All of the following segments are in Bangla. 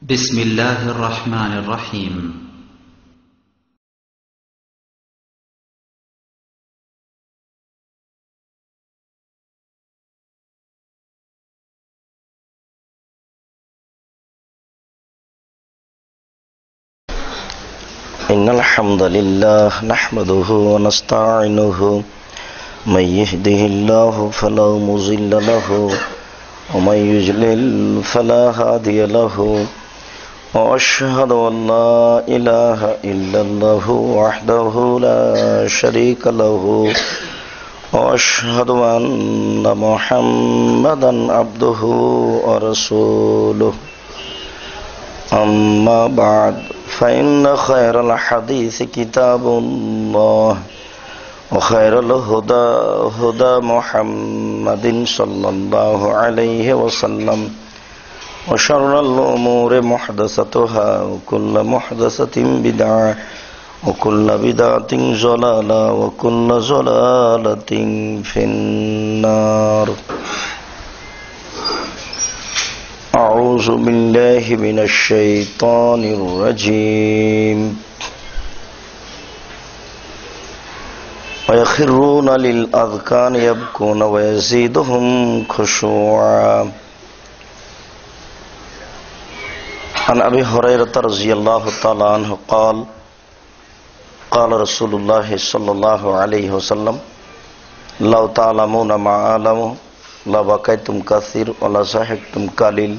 بسم الله الرحمن الرحيم. إن الحمد لله نحمده ونستعينه من يهده الله فلا مضل له ومن يضلل فلا هادي له وأشهد أن لا إله إلا الله وحده لا شريك له وأشهد أن محمدا عبده ورسوله أما بعد فإن خير الحديث كتاب الله وخير الهدى هدى محمد صلى الله عليه وسلم وشر الأمور محدثاتها وكل محدثة بدعة وكل بدعة ضلالة وكل ضلالة في النار. أعوذ بالله من الشيطان الرجيم. ويخرون للأذقان يبكون ويزيدهم خشوعا. عن أبي هريرة رضي الله تعالى عنه قال قال رسول الله صلى الله عليه وسلم لو تعلمون ما أعلم لبكيتم كثير ولا ضحكتم قليل.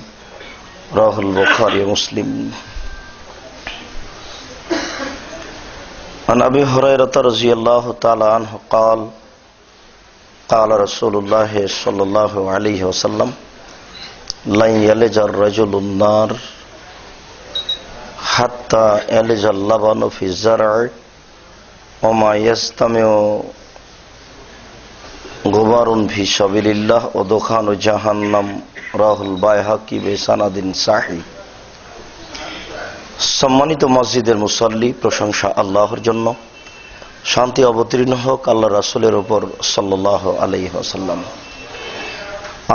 رواه البخاري ومسلم. عن أبي هريرة رضي الله تعالى عنه قال قال رسول الله صلى الله عليه وسلم لن يلج الرجل النار حتى يلج اللبن في الزرع وما يستمع গোবারুন ফি সাবিলিল্লাহ ও দোখান জাহান্নাম। রাহুল বাইহাকি বেসানাদিন সাহি। সম্মানিত মসজিদের মুসল্লি, প্রশংসা আল্লাহর জন্য, শান্তি অবতীর্ণ হোক আল্লাহ রাসূলের উপর সাল্লাল্লাহু আলাইহি ওয়াসাল্লাম।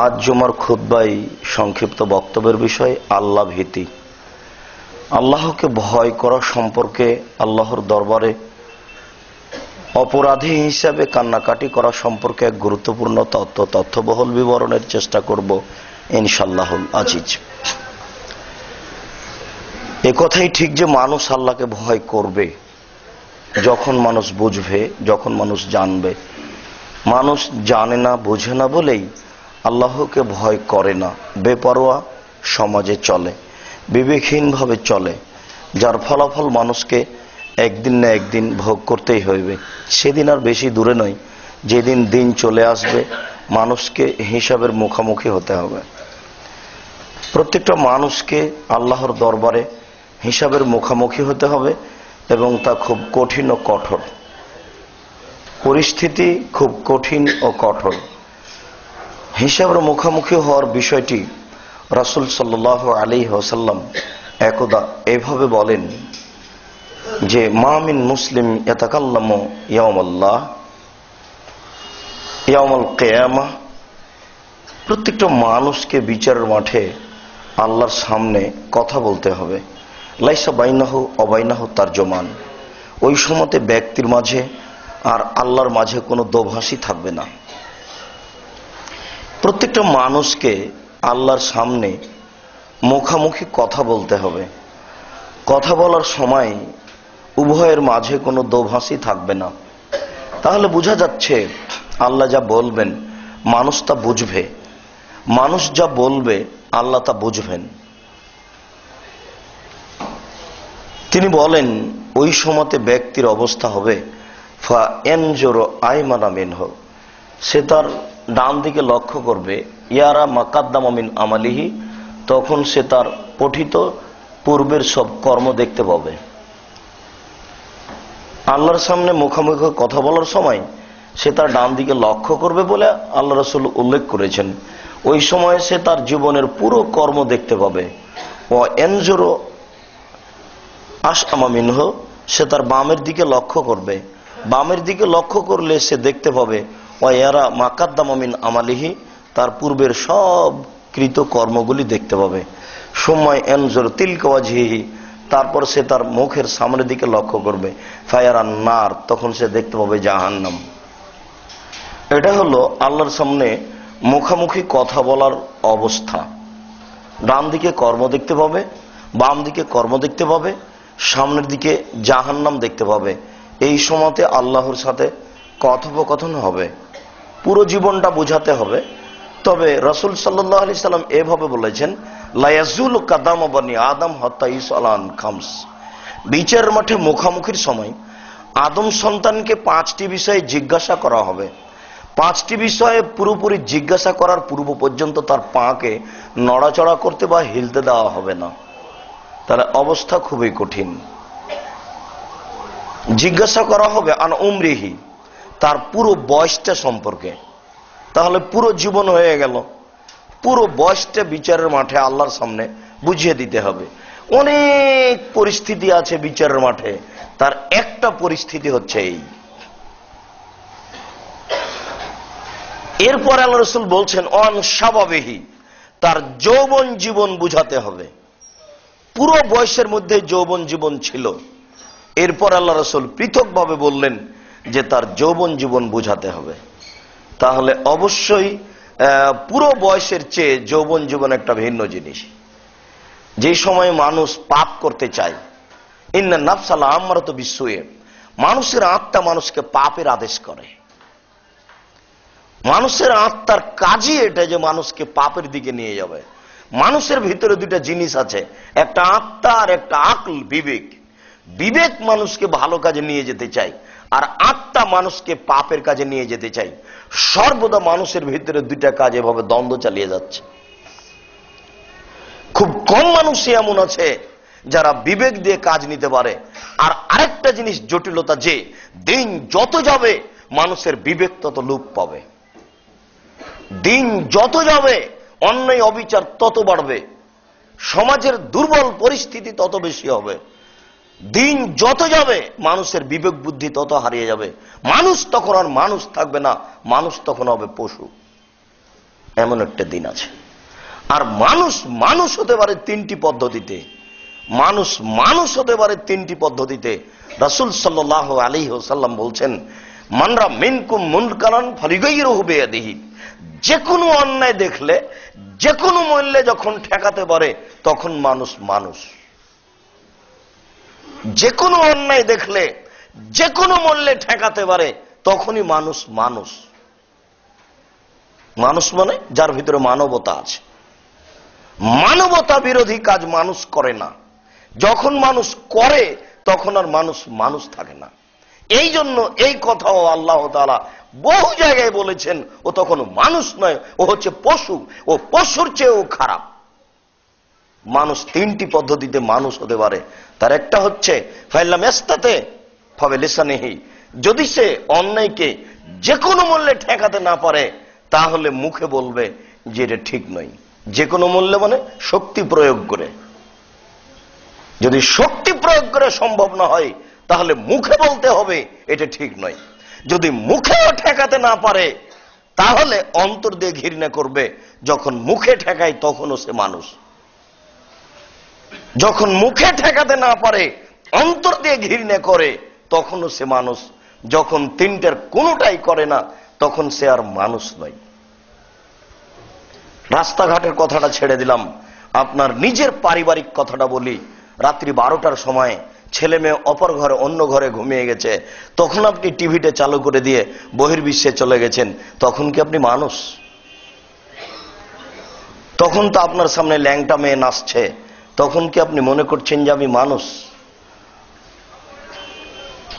আজ জুমার খুতবায় সংক্ষিপ্ত বক্তব্যের বিষয় আল্লাহ ভীতি। আল্লাহকে ভয় করা সম্পর্কে আল্লাহর দরবারে অপরাধী হিসাবে কান্নাকাটি করা সম্পর্কে এক গুরুত্বপূর্ণ তথ্যবহুল বিবরণের চেষ্টা করব ইনশাআল্লাহুল আজিজ। এ কথাই ঠিক যে মানুষ আল্লাহকে ভয় করবে যখন মানুষ বুঝবে, যখন মানুষ জানবে। মানুষ জানে না, বুঝে না বলেই আল্লাহকে ভয় করে না, বেপরোয়া সমাজে চলে, বিবেকহীনভাবে চলে, যার ফলাফল মানুষকে একদিন না একদিন ভোগ করতেই হইবে। সেদিন আর বেশি দূরে নয় যেদিন দিন চলে আসবে মানুষকে হিসাবের মুখোমুখি হতে হবে। প্রত্যেকটা মানুষকে আল্লাহর দরবারে হিসাবের মুখোমুখি হতে হবে এবং তা খুব কঠিন ও কঠোর। পরিস্থিতি খুব কঠিন ও কঠোর। হিসাবের মুখোমুখি হওয়ার বিষয়টি রাসূল সাল্লাল্লাহু আলাইহি ওয়াসাল্লাম একদা এভাবে বলেন যে মা মিন মুসলিম ইয়াতাকাল্লামু ইয়াউমাল্লাহ ইয়াউমাল কিয়ামাহ। প্রত্যেকটা মানুষকে বিচারের মাঠে আল্লাহর সামনে কথা বলতে হবে। লাইসা বাইনাহু অবাইনাহু তারজমান। ওই সময়তে ব্যক্তির মাঝে আর আল্লাহর মাঝে কোনো দোভাষী থাকবে না। প্রত্যেকটা মানুষকে আল্লাহর সামনে মুখামুখি কথা বলতে হবে। কথা বলার সময় উভয়ের মাঝে কোনো দোভাষী থাকবে না। তাহলে বোঝা যাচ্ছে আল্লাহ যা বলবেন মানুষ তা বুঝবে, মানুষ যা বলবে আল্লাহ তা বুঝবেন। তিনি বলেন ওই সময়তে ব্যক্তির অবস্থা হবে ফা ইয়ানজুরু আইমানা মিনহু। সে তার ডান দিকে লক্ষ্য করবে, ইয়ারা মাকাদ্দামা মিন আমালিহি। তখন সে তার পঠিত পূর্বের সব কর্ম দেখতে পাবে। আল্লাহর সামনে মুখোমুখি কথা বলার সময় সে তার ডান দিকে লক্ষ্য করবে বলে আল্লাহ রাসূল উল্লেখ করেছেন। ওই সময় সে তার জীবনের পুরো কর্ম দেখতে পাবে। ও ইয়ানজুরু আশআমা মিনহু। সে তার বামের দিকে লক্ষ্য করবে। বামের দিকে লক্ষ্য করলে সে দেখতে পাবে ও ইয়ারা মাকাদ্দামা মিন আমালিহি। তার পূর্বের সব কৃত কর্মগুলি দেখতে পাবে। সময় এনজুর তিলকা ওয়াজহিহি, তারপর সে তার মুখের সামনের দিকে লক্ষ্য করবে, ফায়ারান নার, তখন সে দেখতে পাবে জাহান্নাম। এটা হলো আল্লাহর সামনে মুখামুখি কথা বলার অবস্থা। ডান দিকে কর্ম দেখতে পাবে, বাম দিকে কর্ম দেখতে পাবে, সামনের দিকে জাহান্নাম দেখতে পাবে। এই সময়তে আল্লাহর সাথে কথোপকথন হবে। পুরো জীবনটা বুঝাতে হবে। তবে রাসূল সাল্লাল্লাহু আলাইহি সাল্লাম এভাবে বলেছেন, লা ইয়াজুলু কাদাম বানি আদম হাত্তা ইসআলান খামস। বিচারের মাঠে মুখামুখির সময় আদম সন্তানকে 5টি বিষয়ে জিজ্ঞাসা করা হবে। 5টি বিষয়ে পুরোপুরি জিজ্ঞাসা করার পূর্ব পর্যন্ত তার পাকে নড়াচড়া করতে বা হিলতে দেওয়া হবে না। তাহলে অবস্থা খুবই কঠিন। জিজ্ঞাসা করা হবে আন উমরিহি, তার পুরো বয়সটা সম্পর্কে। তাহলে পুরো জীবন হয়ে গেল। পুরো বয়সটা বিচারের মাঠে আল্লাহর সামনে বুঝিয়ে দিতে হবে। অনেক পরিস্থিতি আছে বিচারের মাঠে, তার একটা পরিস্থিতি হচ্ছে এই। এরপর আল্লাহ রাসূল বলছেন অন শাবাবিহি, তার যৌবন জীবন বুঝাতে হবে। পুরো বয়সের মধ্যে যৌবন জীবন ছিল। এরপর আল্লাহ রাসূল পৃথকভাবে বললেন যে তার যৌবন জীবন বুঝাতে হবে। তাহলে অবশ্যই পুরো বয়সের চেয়ে যৌবন জীবন একটা ভিন্ন জিনিস। যে সময় মানুষ পাপ করতে চায়, ইন্না নাফসাল আমারাতু বিসসুই, মানুষের আত্মা মানুষকে পাপের আদেশ করে। মানুষের আত্মার কাজই এটা যে মানুষকে পাপের দিকে নিয়ে যাবে। মানুষের ভিতরে দুইটা জিনিস আছে, একটা আত্মা আর একটা আকল, বিবেক। বিবেক মানুষকে ভালো কাজে নিয়ে যেতে চায়, আর আত্মা মানুষকে পাপের কাজে নিয়ে যেতে চায়। সর্বদা মানুষের ভিতরে দুইটা কাজ এভাবে দ্বন্দ্ব চালিয়ে যাচ্ছে। খুব কম মানুষই এমন আছে যারা বিবেক দিয়ে কাজ নিতে পারে। আর আরেকটা জিনিস জটিলতা, যে দিন যত যাবে মানুষের বিবেক তত লোপ পাবে। দিন যত যাবে অন্যায় অবিচার তত বাড়বে, সমাজের দুর্বল পরিস্থিতি তত বেশি হবে। দিন যত যাবে মানুষের বিবেক বুদ্ধি তত হারিয়ে যাবে। মানুষ তখন আর মানুষ থাকবে না, মানুষ তখন হবে পশু। এমন একটা দিন আছে। আর মানুষ মানুষ হতে পারে 3টি পদ্ধতিতে। মানুষ মানুষ হতে পারে 3টি পদ্ধতিতে। রাসূল সাল্লাল্লাহু আলাইহি ওয়াসাল্লাম বলছেন, মানরা মিনকুম মুনকারান ফালিগাইরুহু বিয়াদিহি, যে কোনো অন্যায় দেখলে যে কোনো মূল্যে যখন ঠেকাতে পারে তখন মানুষ মানুষ। যে কোনো অন্যায় দেখলে যে কোনো মূল্যে ঠেকাতে পারে তখনই মানুষ মানুষ। মানুষ মানে যার ভিতরে মানবতা আছে। মানবতা বিরোধী কাজ মানুষ করে না। যখন মানুষ করে তখন আর মানুষ মানুষ থাকে না। এই জন্য এই কথাও আল্লাহ তাআলা বহু জায়গায় বলেছেন, ও তখন মানুষ নয়, ও হচ্ছে পশু, ও পশুর চেয়েও খারাপ। মানুষ 3টি পদ্ধতিতে মানুষ হতে পারে। তার একটা হচ্ছে ফাইল্লাম ইস্তাতে ফাবিলিসানিহি, যদি সে অন্যায়কে যে কোনো মূল্যে ঠেকাতে না পারে তাহলে মুখে বলবে যে এটা ঠিক নয়। যে কোনো মূল্যে মানে শক্তি প্রয়োগ করে। যদি শক্তি প্রয়োগ করে সম্ভব না হয় তাহলে মুখে বলতে হবে এটা ঠিক নয়। যদি মুখেও ঠেকাতে না পারে তাহলে অন্তর দিয়ে ঘৃণা করবে। যখন মুখে ঠেকায় তখনও সে মানুষ। যখন মুখে ঠেকাতে না পারে অন্তর দিয়ে ঘৃণা করে তখনও সে মানুষ। যখন 3টার কোনোটাই করে না তখন সে আর মানুষ নয়। রাস্তাঘাটের কথাটা ছেড়ে দিলাম, আপনার নিজের পারিবারিক কথাটা বলি। রাত্রি 12টার সময় ছেলে মেয়ে অপর ঘরে অন্য ঘরে ঘুমিয়ে গেছে, তখন আপনি টিভিটা চালু করে দিয়ে বহির্বিশ্বে চলে গেছেন, তখন কি আপনি মানুষ? তখন তো আপনার সামনে ল্যাংটা মেয়ে নাচছে, তখন কি আপনি মনে করছেন যে আমি মানুষ?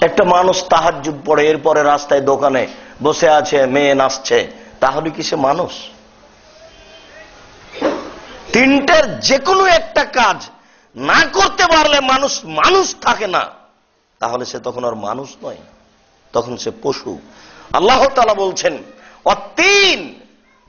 একটা মানুষ তাহাজ্জুদ পড়ে এরপরে রাস্তায় দোকানে বসে আছে, মেয়ে নাচছে, তাহলে কি সে মানুষ? 3টার যে কোনো একটা কাজ না করতে পারলে মানুষ মানুষ থাকে না, তাহলে সে তখন আর মানুষ নয়, তখন সে পশু। আল্লাহ তাআলা বলছেন, অতীন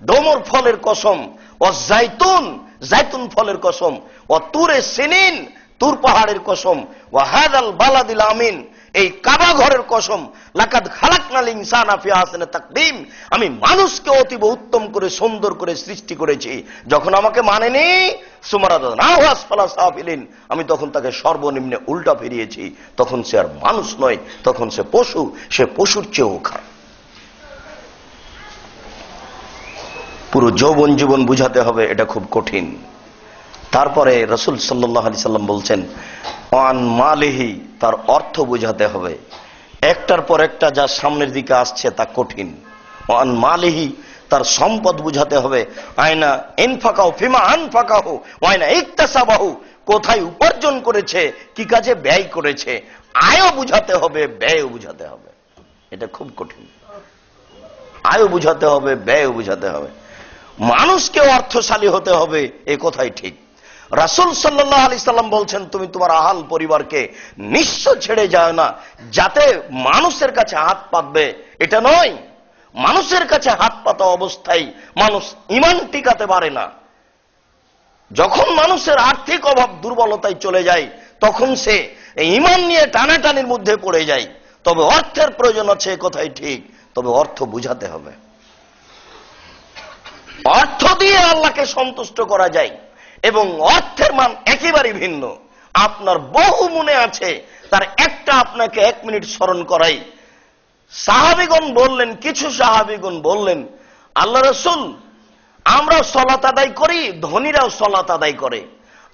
ডোমর ফলের কসম, ও জাইতুন জাইতুন ফলের কসম, ও তুরে সিনিন তুর পাহাড়ের কসম, ও হাদাল বালাদিল আমিন, এই কাবা ঘরের কসম, লাকাদ খালাকনাল ইনসানা ফি আহসানি তাকবীম, আমি মানুষকে অতীব উত্তম করে সুন্দর করে সৃষ্টি করেছি। যখন আমাকে মানেনি সুমারাদানাহু আসফালা সাফিলিন, আমি তখন তাকে সর্বনিম্নে উল্টা ফিরিয়েছি। তখন সে আর মানুষ নয়, তখন সে পশু, সে পশুর চেয়েও খারাপ। পুরো যৌবন জীবন বুঝাতে হবে, এটা খুব কঠিন। তারপরে রাসূল সাল্লাল্লাহু আলাইহি সাল্লাম বলছেন ওয়ান মালিহি, তার অর্থ বুঝাতে হবে। একটার পর একটা যা সামনের দিকে আসছে তা কঠিন। ওয়ান মালিহি, তার সম্পদ বুঝাতে হবে। আয়না ইনফাকাহু ফিমা আনফাকাহু ওয়ায়না ইকতাসাবাহু, কোথায় উপার্জন করেছে, কি কাজে ব্যয় করেছে। আয়ও বুঝাতে হবে, ব্যয়ও বুঝাতে হবে। এটা খুব কঠিন। আয়ও বুঝাতে হবে, ব্যয়ও বুঝাতে হবে। মানুষকে অর্থশালী হতে হবে, এ কথাই ঠিক। রাসূল সাল্লাল্লাহু আলাইহি সাল্লাম বলছেন তুমি তোমার আহাল পরিবারকে নিঃস্ব ছেড়ে যায় না, যাতে মানুষের কাছে হাত পাতবে এটা নয়। মানুষের কাছে হাত পাতা অবস্থায় মানুষ ঈমান টিকাতে পারে না। যখন মানুষের আর্থিক অভাব দুর্বলতায় চলে যায়, তখন সে ঈমান নিয়ে টানাটানির মধ্যে পড়ে যায়। তবে অর্থের প্রয়োজন আছে, কথাই ঠিক, তবে অর্থ বুঝাতে হবে। অর্থ দিয়ে আল্লাহকে সন্তুষ্ট করা যায় এবং অর্থের মান একেবারে ভিন্ন। আপনার বহু মনে আছে, তার একটা আপনাকে 1 মিনিট স্মরণ করাই। সাহাবীগণ বললেন, কিছু সাহাবীগণ বললেন, আল্লাহ রাসূল, আমরা সালাত আদায় করি, ধনীরাও সালাত আদায় করে,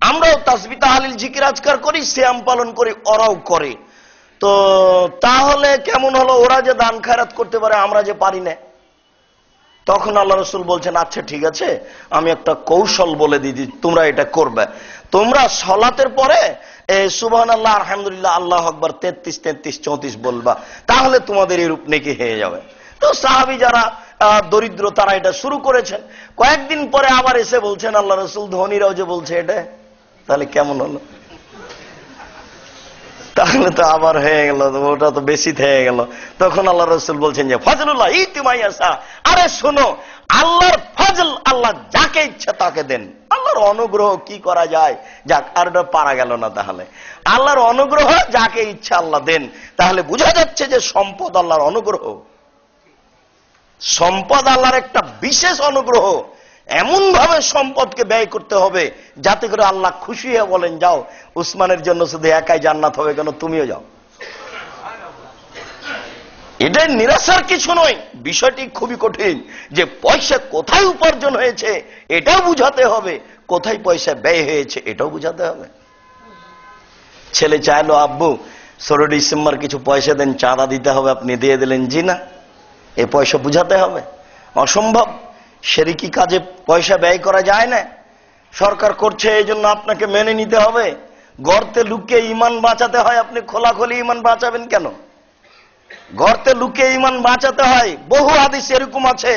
আমরাও তাসবিহ তাহলিল জিকির আজকার করি, সিয়াম পালন করি, ওরাও করে, তো তাহলে কেমন হলো, ওরা যে দান খায়রাত করতে পারে আমরা যে পারি না। তখন আল্লাহ রাসূল বলছেন আচ্ছা ঠিক আছে, আমি একটা কৌশল বলে দিদি, তোমরা এটা করবে। তোমরা সালাতের পরে সুবহানাল্লাহ, আলহামদুলিল্লাহ, আল্লাহু আকবার 33 33 34 বলবা, তাহলে তোমাদের এরূপ নেকি হয়ে যাবে। তো সাহাবী যারা দরিদ্র তারা এটা শুরু করেছেন। কয়েকদিন পরে আবার এসে বলছেন আল্লাহ রাসূল, ধনীরাও যে বলছে এটা, তাহলে কেমন হলো? তাহলে তো আবার হয়ে গেল, ওটা তো বেশি হয়ে গেল। তখন আল্লাহ রাসূল বলছেন যে ফজলুল্লাহ ইতিমাইয়াসা, আরে শোনো, আল্লাহর ফজল, আল্লাহ যাকে ইচ্ছা তাকে দেন। আল্লাহর অনুগ্রহ কি করা যায়, যাক, আর ওটা পারা গেল না। তাহলে আল্লাহর অনুগ্রহ যাকে ইচ্ছা আল্লাহ দেন। তাহলে বোঝা যাচ্ছে যে সম্পদ আল্লাহর অনুগ্রহ, সম্পদ আল্লাহর একটা বিশেষ অনুগ্রহ। এমন ভাবে সম্পদকে ব্যয় করতে হবে যাতে করে আল্লাহ খুশি হয়ে বলেন যাও, উসমানের জন্য শুধু একাই জান্নাত হবে কেন, তুমিও যাও। এটা নিরাশার কিছু নয়, বিষয়টি খুবই কঠিন। যে পয়সা কোথায় উপার্জন হয়েছে এটাও বুঝাতে হবে, কোথায় পয়সা ব্যয় হয়েছে এটাও বুঝাতে হবে। ছেলে চাইলো, আব্বু 16 ডিসেম্বর কিছু পয়সা দেন, চাঁদা দিতে হবে, আপনি দিয়ে দিলেন জি না, এ পয়সা বুঝাতে হবে। অসম্ভব, শিরকি কাজে পয়সা ব্যয় করা যায় না। সরকার করছে এই জন্য আপনাকে মেনে নিতে হবে। গর্তে লুকিয়ে ঈমান বাঁচাতে হয়, আপনি খোলাখুলি ঈমান বাঁচাবেন কেন? গর্তে লুকিয়ে ঈমান বাঁচাতে হয়। বহু হাদিস এরকম আছে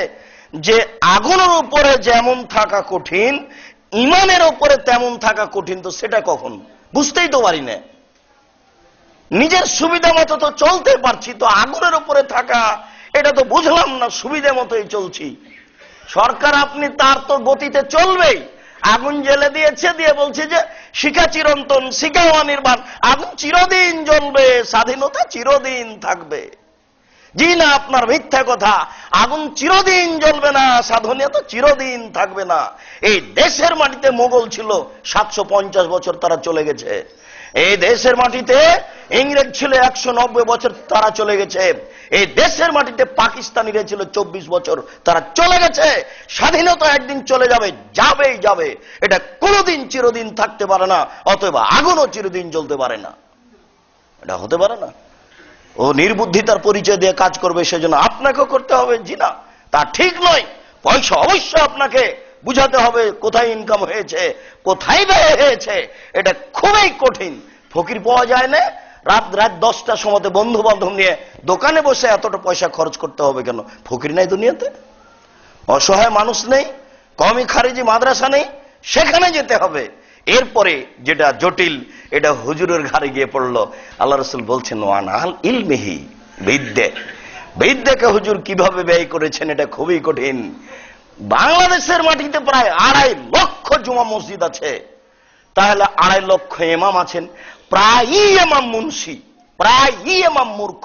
যে আগুনের উপরে যেমন থাকা কঠিন, ঈমানের উপরে তেমন থাকা কঠিন। তো সেটা কখন বুঝতেই তো পারি না। নিজের সুবিধা মতো তো চলতে পারছি, তো আগুনের উপরে থাকা এটা তো বুঝলাম না, সুবিধা মতোই চলছি। সরকার আপনি তার তো গতিতে চলবেই। আগুন জ্বেলে দিয়েছে, দিয়ে বলছে যে শিখা চিরন্তন, শিখা অনির্বাণ, আগুন চিরদিন জ্বলবে, স্বাধীনতা চিরদিন থাকবে। জি না, আপনার মিথ্যা কথা। আগুন চিরদিন জ্বলবে না, স্বাধীনতা চিরদিন থাকবে না। এই দেশের মাটিতে মোগল ছিল 750 বছর, তারা চলে গেছে। এই দেশের মাটিতে ইংরেজ ছিল 190 বছর, তারা চলে গেছে। এই দেশের মাটিতে পাকিস্তানিরা ছিল 24 বছর, তারা চলে গেছে। স্বাধীনতা একদিন চলে যাবে, যাবেই যাবে, এটা কোনোদিন চিরদিন থাকতে পারে না। অতএব আগুনও চিরদিন জ্বলতে পারে না, এটা হতে পারে না। ও নির্বুদ্ধিতার পরিচয় দিয়ে কাজ করবে, সেজন্য আপনাকেও করতে হবে। জি না, তা ঠিক নয়। পয়সা অবশ্যই আপনাকে বুঝাতে হবে কোথায় ইনকাম হয়েছে, কোথায় ব্যয় হয়েছে। এটা খুবই কঠিন। ফকির পাওয়া যায় না, রাত 10টার সময় বন্ধু বান্ধব নিয়ে দোকানে বসে এতটা পয়সা খরচ করতে হবে কেন? ফকির নাই দুনিয়াতে, অসহায় মানুষ নেই, কওমি খারিজি মাদ্রাসা নেই, সেখানে যেতে হবে। এরপরে যেটা জটিল, এটা হুজুরের ঘাড়ে গিয়ে পড়লো। আল্লাহ রাসূল বলছেন ওয়ান আল ইলমিহি, বিদ্যাকে হুজুর কিভাবে ব্যয় করেছেন, এটা খুবই কঠিন। বাংলাদেশের মাটিতে প্রায় 2.5 লক্ষ জুমা মসজিদ আছে, তাহলে 2.5 লক্ষ ইমাম আছেন, প্রায়ই ইমাম মুন্সি। প্রায়ই ইমাম মূর্খ,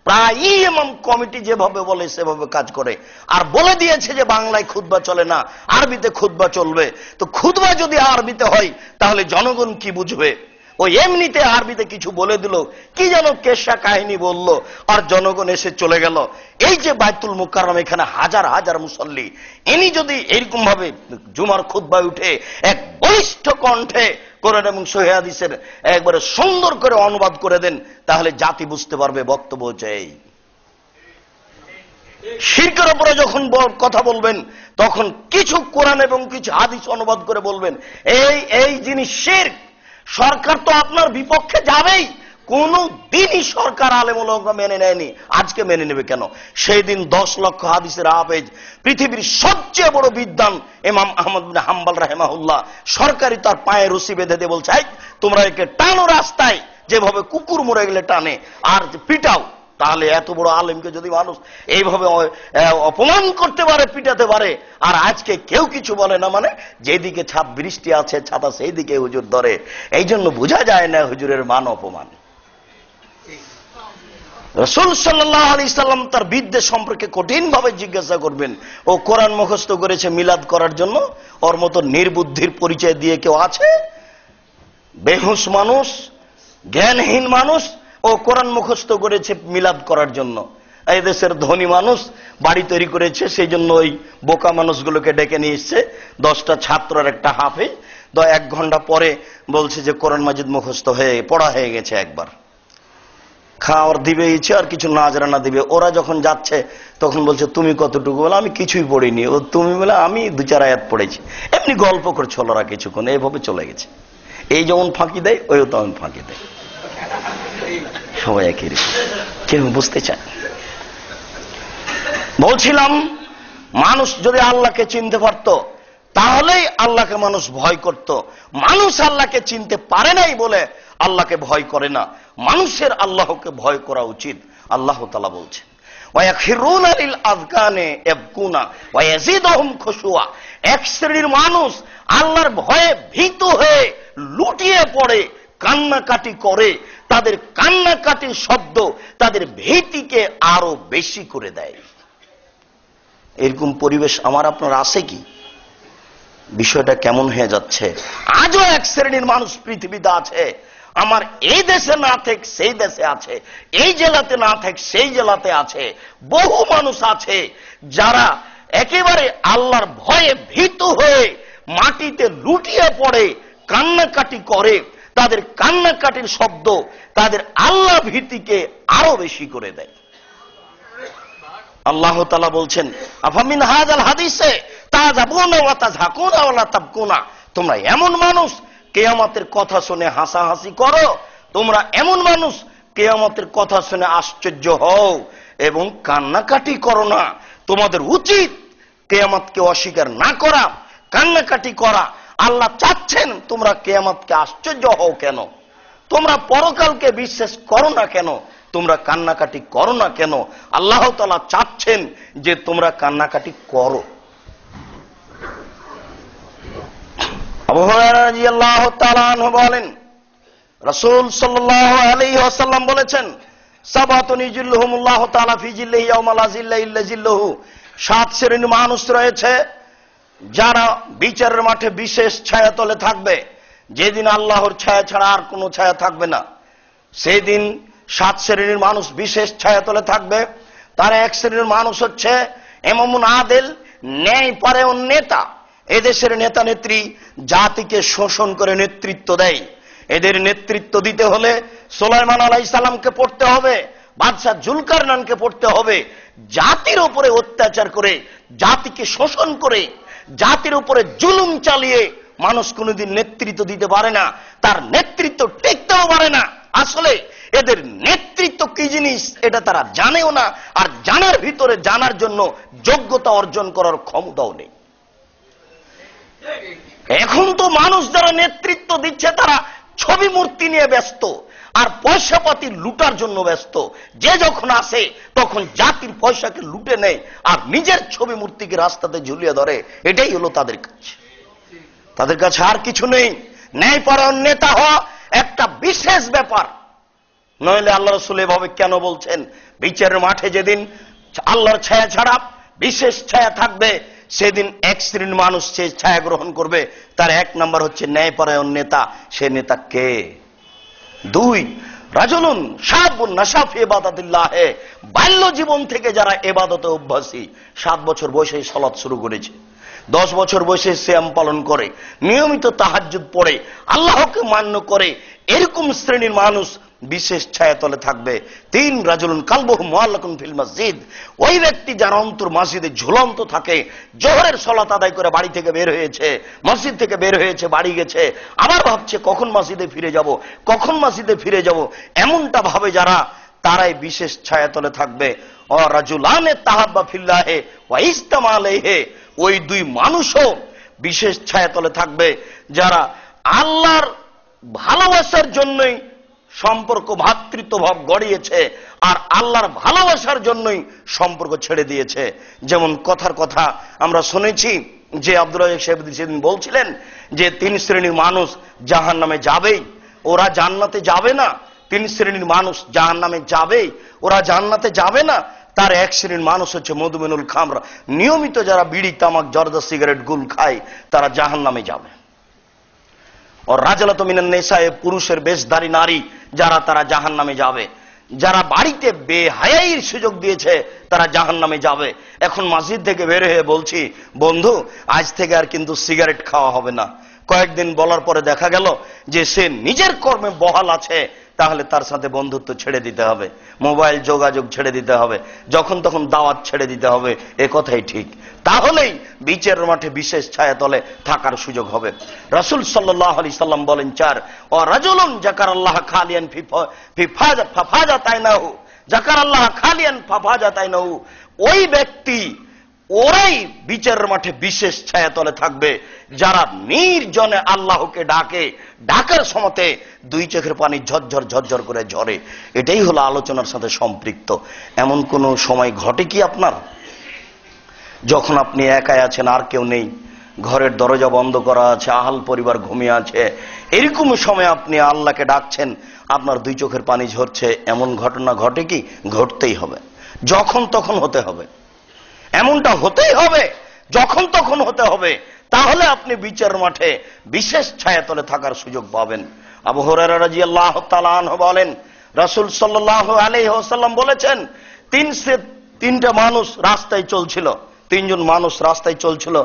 প্রায়ই ইমাম কমিটি যেভাবে বলে সেভাবে কাজ করে। আর বলে দিয়েছে যে বাংলায় খুতবা চলে না, আরবিতে খুতবা চলবে। তো খুতবা যদি আরবিতে হয় তাহলে জনগণ কি বুঝবে? ও এমনিতে আরবিতে কিছু বলে দিল, কি যেন কেশা কাহিনী বলল, আর জনগণ এসে চলে গেল। এই যে বাইতুল মুকাররম, এখানে হাজার হাজার মুসল্লি, ইনি যদি এরকম ভাবে জুমার খুতবায় উঠে এক বলিষ্ঠ কণ্ঠে কোরআন এবং সহিহ হাদিসের একবারে সুন্দর করে অনুবাদ করে দেন, তাহলে জাতি বুঝতে পারবে বক্তব্য হচ্ছে এই। শিরকের উপরে যখন কথা বলবেন তখন কিছু কোরআন এবং কিছু হাদিস অনুবাদ করে বলবেন এই জিনিস শিরক। সরকার তো আপনার বিপক্ষে যাবেই, কোন দিনই সরকার আলেম ওলামা মেনে নেয়নি, আজকে মেনে নেবে কেন? সেই দিন 10 লক্ষ হাদিসের হাফেজ, পৃথিবীর সবচেয়ে বড় বিদ্বান ইমাম আহমদ বিন হাম্বল রাহিমাহুল্লাহ সরকারি তার পায়ে রশি বেঁধে দিয়ে বলছে, তোমরা একে টানো রাস্তায়, যেভাবে কুকুর মরে গেলে টানে, আর পিটাও। তাহলে এত বড় আলেমকে যদি মানুষ এইভাবে অপমান করতে পারে, পিটাতে পারে, আর আজকে কেউ কিছু বলে না, মানে যেদিকে ছাপ বৃষ্টি আছে ছাতা সেই দিকে হুজুর ধরে। এই জন্য বোঝা যায় না হুজুরের মান অপমান। রাসূল সাল্লাল্লাহু আলাইহি সাল্লাম তার বিদ্বেষ সম্পর্কে কঠিন ভাবে জিজ্ঞাসা করবেন। ও কোরআন মুখস্থ করেছে মিলাদ করার জন্য, ওর মতো নির্বুদ্ধির পরিচয় দিয়ে কেউ আছে? বেহুশ মানুষ, জ্ঞানহীন মানুষ, ও কোরআন মুখস্থ করেছে মিলাদ করার জন্য। এই দেশের ধনী মানুষ বাড়ি তৈরি করেছে, সেই জন্য ওই বোকা মানুষগুলোকে ডেকে নিয়ে এসছে, 10টা ছাত্র আর একটা হাফেজ। 1 ঘন্টা পরে বলছে যে কোরআন মাজিদ মুখস্থ হয়ে পড়া হয়ে গেছে একবার। খাওয়ার দিবে ইচ্ছে, আর কিছু নাজরানা দিবে। ওরা যখন যাচ্ছে তখন বলছে তুমি কতটুকু? বলে আমি কিছুই পড়িনি। ও তুমি বলে আমি 2-4 আয়াত পড়েছি। এমনি গল্প করছে ওরা কিছুক্ষণ, এইভাবে চলে গেছে। এই যেমন ফাঁকি দেয়, ওইও তেমন ফাঁকি দেয়। সবাই একই রকম, কেউ বুঝতে চায়। বলছিলাম, মানুষ যদি আল্লাহকে চিনতে পারত তাহলেই আল্লাহকে মানুষ ভয় করত। মানুষ আল্লাহকে চিনতে পারে নাই বলে আল্লাহকে ভয় করে না। মানুষের আল্লাহকে ভয় করা উচিত। আল্লাহ তাআলা বলছেন, ওয়ায়াখিরুনা লিল আযকানে ইয়াবকুনা ওয়া ইয়াজিদুহুম খুশুয়া। এক শ্রেণীর মানুষ আল্লাহর ভয়ে ভীত হয়ে লুটিয়ে পড়ে, কান্নাকাটি করে। তাদের কান্নাকাটির শব্দ তাদের ভীতিকে আরো বেশি করে দেয়। এরকম পরিবেশ আমার আপনার আছে কি? বিষয়টা কেমন হয়ে যাচ্ছে? আজও এক শ্রেণীর মানুষ পৃথিবীতে আছে, আমার এই দেশে না থাক সেই দেশে আছে, এই জেলাতে না থাক সেই জেলাতে আছে। বহু মানুষ আছে যারা একেবারে আল্লাহর ভয়ে ভীত হয়ে মাটিতে লুটিয়ে পড়ে, কান্নাকাটি করে। তাদের কান্নাকাটির শব্দ তাদের আল্লাহ ভীতিকে আরো বেশি করে দেয়। আল্লাহ তাআলা বলছেন, আফামিন হাযাল হাদিসে তাযাবুনা ওয়া তাযহাকুনা ওয়া লা তাবকুনা। তোমরা এমন মানুষ কিয়ামতের কথা শুনে হাসাহাসি করো, তোমরা এমন মানুষ কিয়ামতের কথা শুনে আশ্চর্য হও এবং কান্নাকাটি করো না। তোমাদের উচিত কিয়ামতকে অস্বীকার না করা, কান্নাকাটি করা। আল্লাহ চাচ্ছেন তোমরা কিয়ামতকে আশ্চর্য হও কেন? তোমরা পরকালকে বিশ্বাস করো না কেন? তোমরা কান্নাকাটি করো না কেন? আল্লাহ তাআলা চাচ্ছেন যে তোমরা কান্নাকাটি করো। আবু হুরায়রা রাদিয়াল্লাহু তাআলা আনহু বলেন, রাসূল সাল্লাল্লাহু আলাইহি ওয়াসাল্লাম বলেছেন, সাবাতুন ইজিল্লুহুমুল্লাহু তাআলা ফি জিল্লিহি ইয়াওমা লা জিল্লা ইল্লা জিল্লুহু। 7 শ্রেণীর মানুষ রয়েছে যারা বিচারের মাঠে বিশেষ ছায়াতলে থাকবে, যেদিন আল্লাহর ছায়া ছাড়া আর কোনো ছায়া থাকবে না। সেই দিন 7 শ্রেণীর মানুষ বিশেষ ছায়াতলে থাকবে। তার এক শ্রেণীর মানুষ হচ্ছে ইমামুন আদিল, ন্যায়পরায়ণ নেতা। এদেশের নেতা নেত্রী জাতিকে শোষণ করে নেতৃত্ব দেয়। এদের নেতৃত্ব দিতে হলে সুলাইমান আলাইহিস সালামকে পড়তে হবে, বাদশাহ জুলকারনাইনকে পড়তে হবে। জাতির উপরে অত্যাচার করে, জাতিকে শোষণ করে, জাতির উপরে জুলুম চালিয়ে মানুষ কোনোদিন নেতৃত্ব দিতে পারে না, তার নেতৃত্ব টিকতেও পারে না। আসলে এদের নেতৃত্ব কি জিনিস এটা তারা জানেও না, আর জানার ভিতরে জানার জন্য যোগ্যতা অর্জন করার ক্ষমতাও নেই। এখন তো মানুষ যারা নেতৃত্ব দিচ্ছে তারা ছবি মূর্তি নিয়ে ব্যস্ত আর পয়সা পাতি লুটার জন্য ব্যস্ত। যে যখন আসে তখন জাতির পয়সাকে লুটে নেয় আর নিজের ছবি মূর্তিকে রাস্তাতে ঝুলিয়ে ধরে। এটাই হলো তাদের কাজ, তাদের কাছে আর কিছু নেই। ন্যায়পরায়ণ নেতা হওয়া একটা বিশেষ ব্যাপার। নইলে আল্লাহ রাসূল এভাবে কেন বলছেন? বিচারের মাঠে যেদিন আল্লাহর ছায়া ছাড়া বিশেষ ছায়া থাকবে, সেদিন এক শ্রেণীর মানুষ সে ছায়া গ্রহণ করবে। তার এক নাম্বার হচ্ছে ন্যায়পরায়ণ নেতা। সে নেতা কে? 2, রাজুলুন শাবুন নাশা ফি ইবাদাতিল্লাহ, বাল্য জীবন থেকে যারা ইবাদতে অভ্যাসী, 7 বছর বয়সে সালাত শুরু করেছে, 10 বছর বয়সে সিয়াম পালন করে, নিয়মিত তাহাজ্জুদ পড়ে, আল্লাহকে মান্য করে, এরকম শ্রেণীর মানুষ বিশেষ ছায়াতলে থাকবে। 3, রাজুলুন কালবুহু মুআল্লাকুন ফিল মসজিদ, ওই ব্যক্তি যার অন্তর মসজিদে ঝুলন্ত থাকে, জোহরের সালাত আদায় করে বাড়ি থেকে বের হয়েছে, মসজিদ থেকে বের হয়েছে, বাড়ি গেছে, আবার ভাবছে কখন মসজিদে ফিরে যাব, কখন মসজিদে ফিরে যাব, এমনটা ভাবে যারা, তারাই বিশেষ ছায়াতলে থাকবে। ও রাজুলানে তাহাব্বা ফিল্লাহে ওয়া ইজতামা আলাইহি, ওই 2 মানুষও বিশেষ ছায়াতলে থাকবে যারা আল্লাহর ভালোবাসার জন্যই সম্পর্ক, ভ্রাতৃত্বভাব গড়িয়েছে, আর আল্লাহর ভালোবাসার জন্যই সম্পর্ক ছেড়ে দিয়েছে। যেমন কথার কথা আমরা শুনেছি যে আব্দুল রাজ্জাক সাহেব সেদিন বলছিলেন যে 3 শ্রেণীর মানুষ জাহান্নামে যাবেই, ওরা জান্নাতে যাবে না। 3 শ্রেণীর মানুষ জাহান্নামে যাবেই, ওরা জান্নাতে যাবে না। তার এক শ্রেণীর মানুষ হচ্ছে মধুমেনুল খামরা, নিয়মিত যারা বিড়ি, তামাক, জর্দা, সিগারেট, গুল খায়, তারা জাহান্নামে যাবে। ও রাজালাতু মিনান নিসায়ে, পুরুষের বেশধারী নারী যারা, তারা জাহান্নামে যাবে। যারা বাড়িতে বেহায়াইর সুযোগ দিয়েছে, তারা জাহান্নামে যাবে। এখন মসজিদ থেকে বের হয়ে বলছি, বন্ধু আজ থেকে আর কিন্তু সিগারেট খাওয়া হবে না। কয়েকদিন বলার পরে দেখা গেল যে সে নিজের কর্মে বহাল আছে, তাহলে তার সাথে বন্ধুত্ব ছেড়ে দিতে হবে, মোবাইল যোগাযোগ ছেড়ে দিতে হবে, যখন তখন দাওয়াত ছেড়ে দিতে হবে। এ কথাই ঠিক। তাহলেই বিচারের মাঠে বিশেষ ছায়াতলে থাকার সুযোগ হবে। রাসূল সাল্লাল্লাহু আলাইহি সাল্লাম বলেন 4, ও রাজুলুন যাকারাল্লাহ খালিয়ান ফাফাজাতাইনাহু, যাকারাল্লাহ খালিয়ান ফাফাজাতাইনাহু, ওই ব্যক্তি, ওরাই বিচারের মাঠে বিশেষ ছায়াতলে থাকবে যারা নির্জনে আল্লাহকে ডাকে, ডাকার সময়তে 2 চোখের পানি ঝরঝর ঝরঝর করে ঝরে। এটাই হলো আলোচনার সাথে সম্পৃক্ত। এমন কোন সময় ঘটে কি আপনার, যখন আপনি একাই আছেন, আর কেউ নেই, ঘরের দরজা বন্ধ করা আছে, আহাল পরিবার ঘুমিয়ে আছে, এরকম সময় আপনি আল্লাহকে ডাকছেন, আপনার 2 চোখের পানি ঝরছে? এমন ঘটনা ঘটে কি? ঘটতেই হবে, যখন তখন হতে হবে, এমনটা হতেই হবে, যখন তখন হতে হবে। তাহলে আপনি বিচারের মাঠে বিশেষ ছায়াতলে থাকার সুযোগ পাবেন। আবু হুরায়রা রাদিয়াল্লাহু তাআলা আনহু বলেন, রাসূল সাল্লাল্লাহু আলাইহি ওয়াসাল্লাম বলেছেন, 3টা মানুষ রাস্তায় চলছিল, 3 জন মানুষ রাস্তায় চলছিল,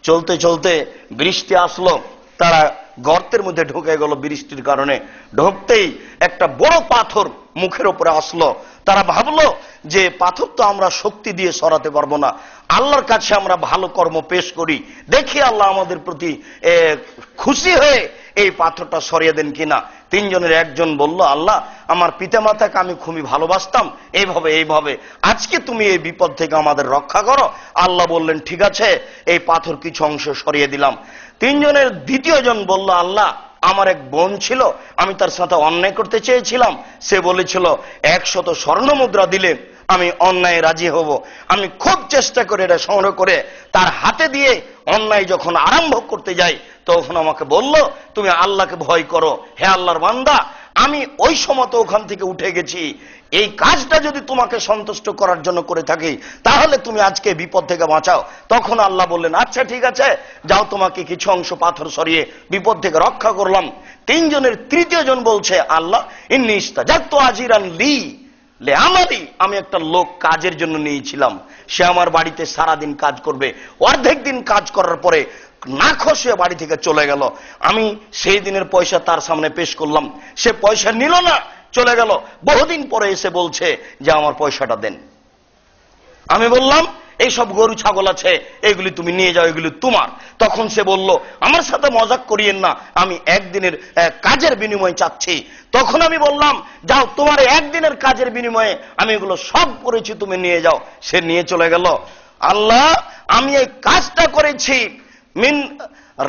চলতে চলতে বৃষ্টি আসলো, তারা গর্তের মধ্যে ঢুকে গেল। বৃষ্টির কারণে ঢুকতেই একটা বড় পাথর মুখের উপরে আসলো। তারা ভাবলো যে পাথর তো আমরা শক্তি দিয়ে সরাতে পারবো না, আল্লাহর কাছে আমরা ভালো কর্ম পেশ করি, দেখি আল্লাহ আমাদের প্রতি খুশি হয়ে এই পাথরটা সরিয়ে দেন কিনা। 3 জনের একজন বলল, আল্লাহ আমার পিতামাতাকে আমি খুবই ভালোবাসতাম, এইভাবে আজকে তুমি এই বিপদ থেকে আমাদের রক্ষা করো। আল্লাহ বললেন, ঠিক আছে, এই পাথর কিছু অংশ সরিয়ে দিলাম। 3 জনের দ্বিতীয় জন বলল, আল্লাহ আমার এক বোন ছিল, আমি তার সাথে অন্যায় করতে চেয়েছিলাম, সে বলেছিল 100 স্বর্ণ মুদ্রা দিলে আমি অন্যায় রাজি হব। আমি খুব চেষ্টা করে এটা সংগ্রহ করে তার হাতে দিয়ে অন্যায় যখন আরম্ভ করতে যাই, তখন আমাকে বলল, তুমি আল্লাহকে ভয় করো, হে আল্লাহর বান্দা, আমি ওই সময় তো ওখান থেকে উঠে গেছি, এই কাজটা যদি তোমাকে সন্তুষ্ট করার জন্য করে থাকি, তাহলে তুমি আজকে বিপদ থেকে বাঁচাও। তখন আল্লাহ বললেন, আচ্ছা ঠিক আছে, যাও, তোমাকে কিছু অংশ পাথর সরিয়ে বিপদ থেকে রক্ষা করলাম। 3 জনের তৃতীয় জন বলছে, আল্লাহ ইন্নী ইস্তাজারতু আজিরান লি লিআমালি, আমি একটা লোক কাজের জন্য নিয়েছিলাম, সে আমার বাড়িতে সারাদিন কাজ করবে, অর্ধেক দিন কাজ করার পরে নাখোশ হয়ে বাড়ি থেকে চলে গেল। আমি সেই দিনের পয়সা তার সামনে পেশ করলাম, সে পয়সা নিল না, চলে গেল। বহুদিন পরে এসে বলছে যে আমার পয়সাটা দেন। আমি বললাম, এইসব গরু ছাগল আছে, এগুলি তুমি নিয়ে যাও, এগুলি তোমার। তখন সে বলল, আমার সাথে মজাক করিয়েন না, আমি একদিনের কাজের বিনিময়ে চাচ্ছি। তখন আমি বললাম, যাও, তোমার একদিনের কাজের বিনিময়ে আমি এগুলো সব করেছি, তুমি নিয়ে যাও। সে নিয়ে চলে গেল। আল্লাহ, আমি এই কাজটা করেছি মিন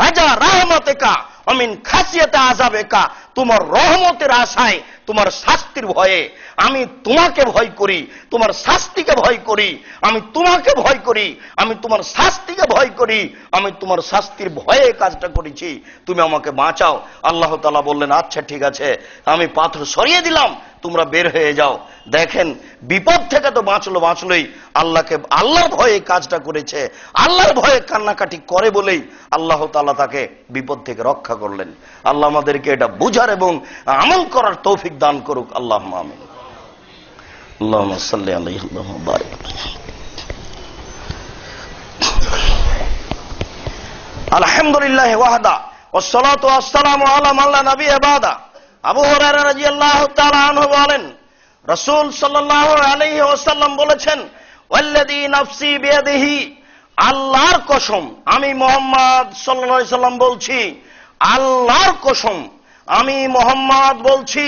রাজা রাহমাতিকা অমিন খাসিয়াতে আযাবিকা, তোমার রহমতের আশায়, তোমার শাস্তির ভয়ে। আমি তোমাকে ভয় করি, তোমার শাস্তিকে ভয় করি, আমি তোমাকে ভয় করি, আমি তোমার শাস্তিকে ভয় করি, আমি তোমার শাস্তির ভয়ে কাজটা করেছি, তুমি আমাকে বাঁচাও। আল্লাহ তাআলা বললেন, আচ্ছা ঠিক আছে, আমি পাথর সরিয়ে দিলাম, তোমরা বের হয়ে যাও। দেখেন বিপদ থেকে তো বাঁচলোই, আল্লাহর ভয়ে কাজটা করেছে, আল্লাহর ভয়ে কান্নাকাটি করে বলেই আল্লাহ তাআলা তাকে বিপদ থেকে রক্ষা করলেন। আল্লাহ আমাদেরকে এটা বুঝার এবং আমল করার তৌফিক দান করুক, আল্লাহুম্মা আমিন। আল্লাহুম্মা সাল্লি আলাইহি আল্লাহুম্মা বারিক আলাইহি। আলহামদুলিল্লাহি ওয়াহদা ওয়াসসালাতু ওয়াসসালামু আলা মান লা নাবিয়্যা বাদা। আবু হুরায়রা রাদিয়াল্লাহু তাআলা আনহু বলেন, রাসূল সাল্লাল্লাহু আলাইহি ওয়াসাল্লাম বলেছেন, ওয়াল্লাযী নাফসি বিয়াদিহি, আল্লাহর কসম, আমি মুহাম্মদ সাল্লাল্লাহু আলাইহি সাল্লাম বলছি, আল্লাহর কসম, আমি মুহাম্মদ বলছি,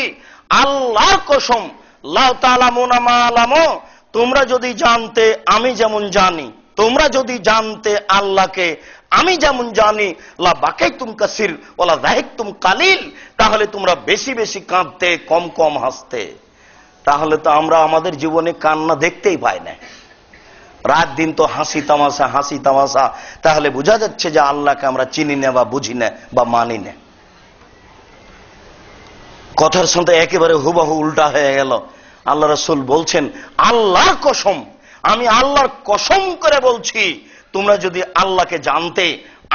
আল্লাহর কসম, লা তা'লামুনা মা আ'লামু, তোমরা যদি জানতে আমি যেমন জানি, তোমরা যদি জানতে আল্লাহকে আমি যেমন জানি, লা বাকাইতুম কাসির ওয়ালা যাহিকতুম কালিল, তাহলে তোমরা বেশি বেশি কাঁদতে, কম কম হাসতে। তাহলে তো আমরা আমাদের জীবনে কান্না দেখতেই পাই না, রাত দিন তো হাসি তামাশা। তাহলে বোঝা যাচ্ছে যে আল্লাহকে আমরা চিনি না বা বুঝি না বা মানি না। কথার সঙ্গে একেবারে হুবহু উল্টা হয়ে গেল। আল্লাহ রাসূল বলছেন, আল্লাহর কসম, আমি আল্লাহর কসম করে বলছি, তোমরা যদি আল্লাহকে জানতে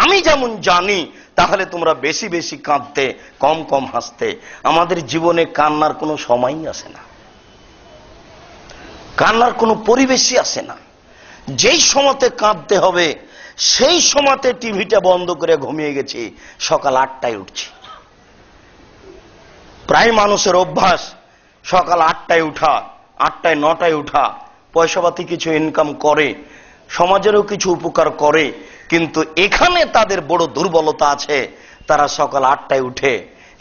আমি যেমন জানি, তাহলে তোমরা বেশি বেশি কাঁদতে, কম কম হাসতে। আমাদের জীবনে কান্নার কোনো সময়ই আসে না, কান্নার কোনো পরিবেশই আসে না। যেই সময়তে কাঁদতে হবে সেই সময়তে টিভিটা বন্ধ করে ঘুমিয়ে গেছি, সকাল 8টায় উঠছি। প্রায় মানুষের অভ্যাস সকাল 8টায় উঠা, 8টায় 9টায় উঠা, পয়সাপাতি কিছু ইনকাম করে, সমাজেরও কিছু উপকার করে, কিন্তু এখানে তাদের বড় দুর্বলতা আছে, তারা সকাল 8টায় উঠে।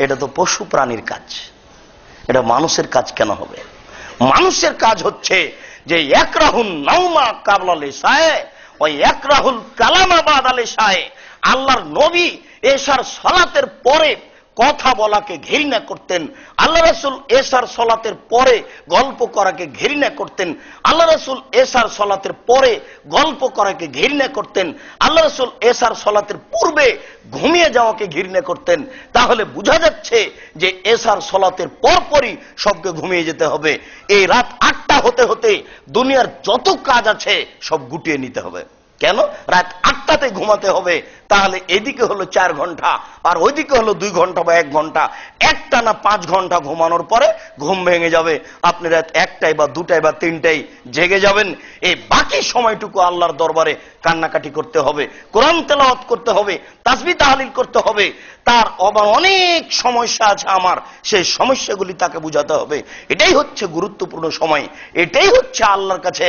এটা তো পশু প্রাণীর কাজ, এটা মানুষের কাজ কেন হবে? মানুষের কাজ হচ্ছে যে ইয়াকরাহুন নাওমা কাবলা লিশায়ে ওয়া ইয়াকরাহুল কালামা বাদা লিশায়ে। আল্লাহর নবী এশার সালাতের পরে কথা বলাকে ঘৃণা করতেন, আল্লাহ রাসূল এশার সালাতের পরে গল্প করাকে ঘৃণা করতেন, আল্লাহ রাসূল এশার সালাতের পরে গল্প করাকে ঘৃণা করতেন, আল্লাহ রাসূল এশার সালাতের পূর্বে ঘুমিয়ে যাওয়াকে ঘৃণা করতেন। তাহলে বোঝা যাচ্ছে যে এশার সালাতের পরপরই সবকে ঘুমিয়ে যেতে হবে। এই রাত 8টা হতে হতে দুনিয়ার যত কাজ আছে সব গুটিয়ে নিতে হবে। কেন? রাত 8টাতে ঘুমাতে হবে। তাহলে এদিকে হলো 4 ঘন্টা আর ওইদিকে হলো 2 ঘন্টা বা 1 ঘন্টা, একটানা 5 ঘন্টা ঘুমানোর পরে ঘুম ভেঙে যাবে। আপনি রাত 1টায় বা 2টায় বা 3টায় জেগে যাবেন। এই বাকি সময়টুকু আল্লাহর দরবারে কান্নাকাটি করতে হবে, কোরআন তেলাওয়াত করতে হবে, তাসবিহ তাহলিল করতে হবে। তার অনেক সমস্যা আছে আমার, সেই সমস্যাগুলি তাকে বুঝাতে হবে। এটাই হচ্ছে গুরুত্বপূর্ণ সময়, এটাই হচ্ছে আল্লাহর কাছে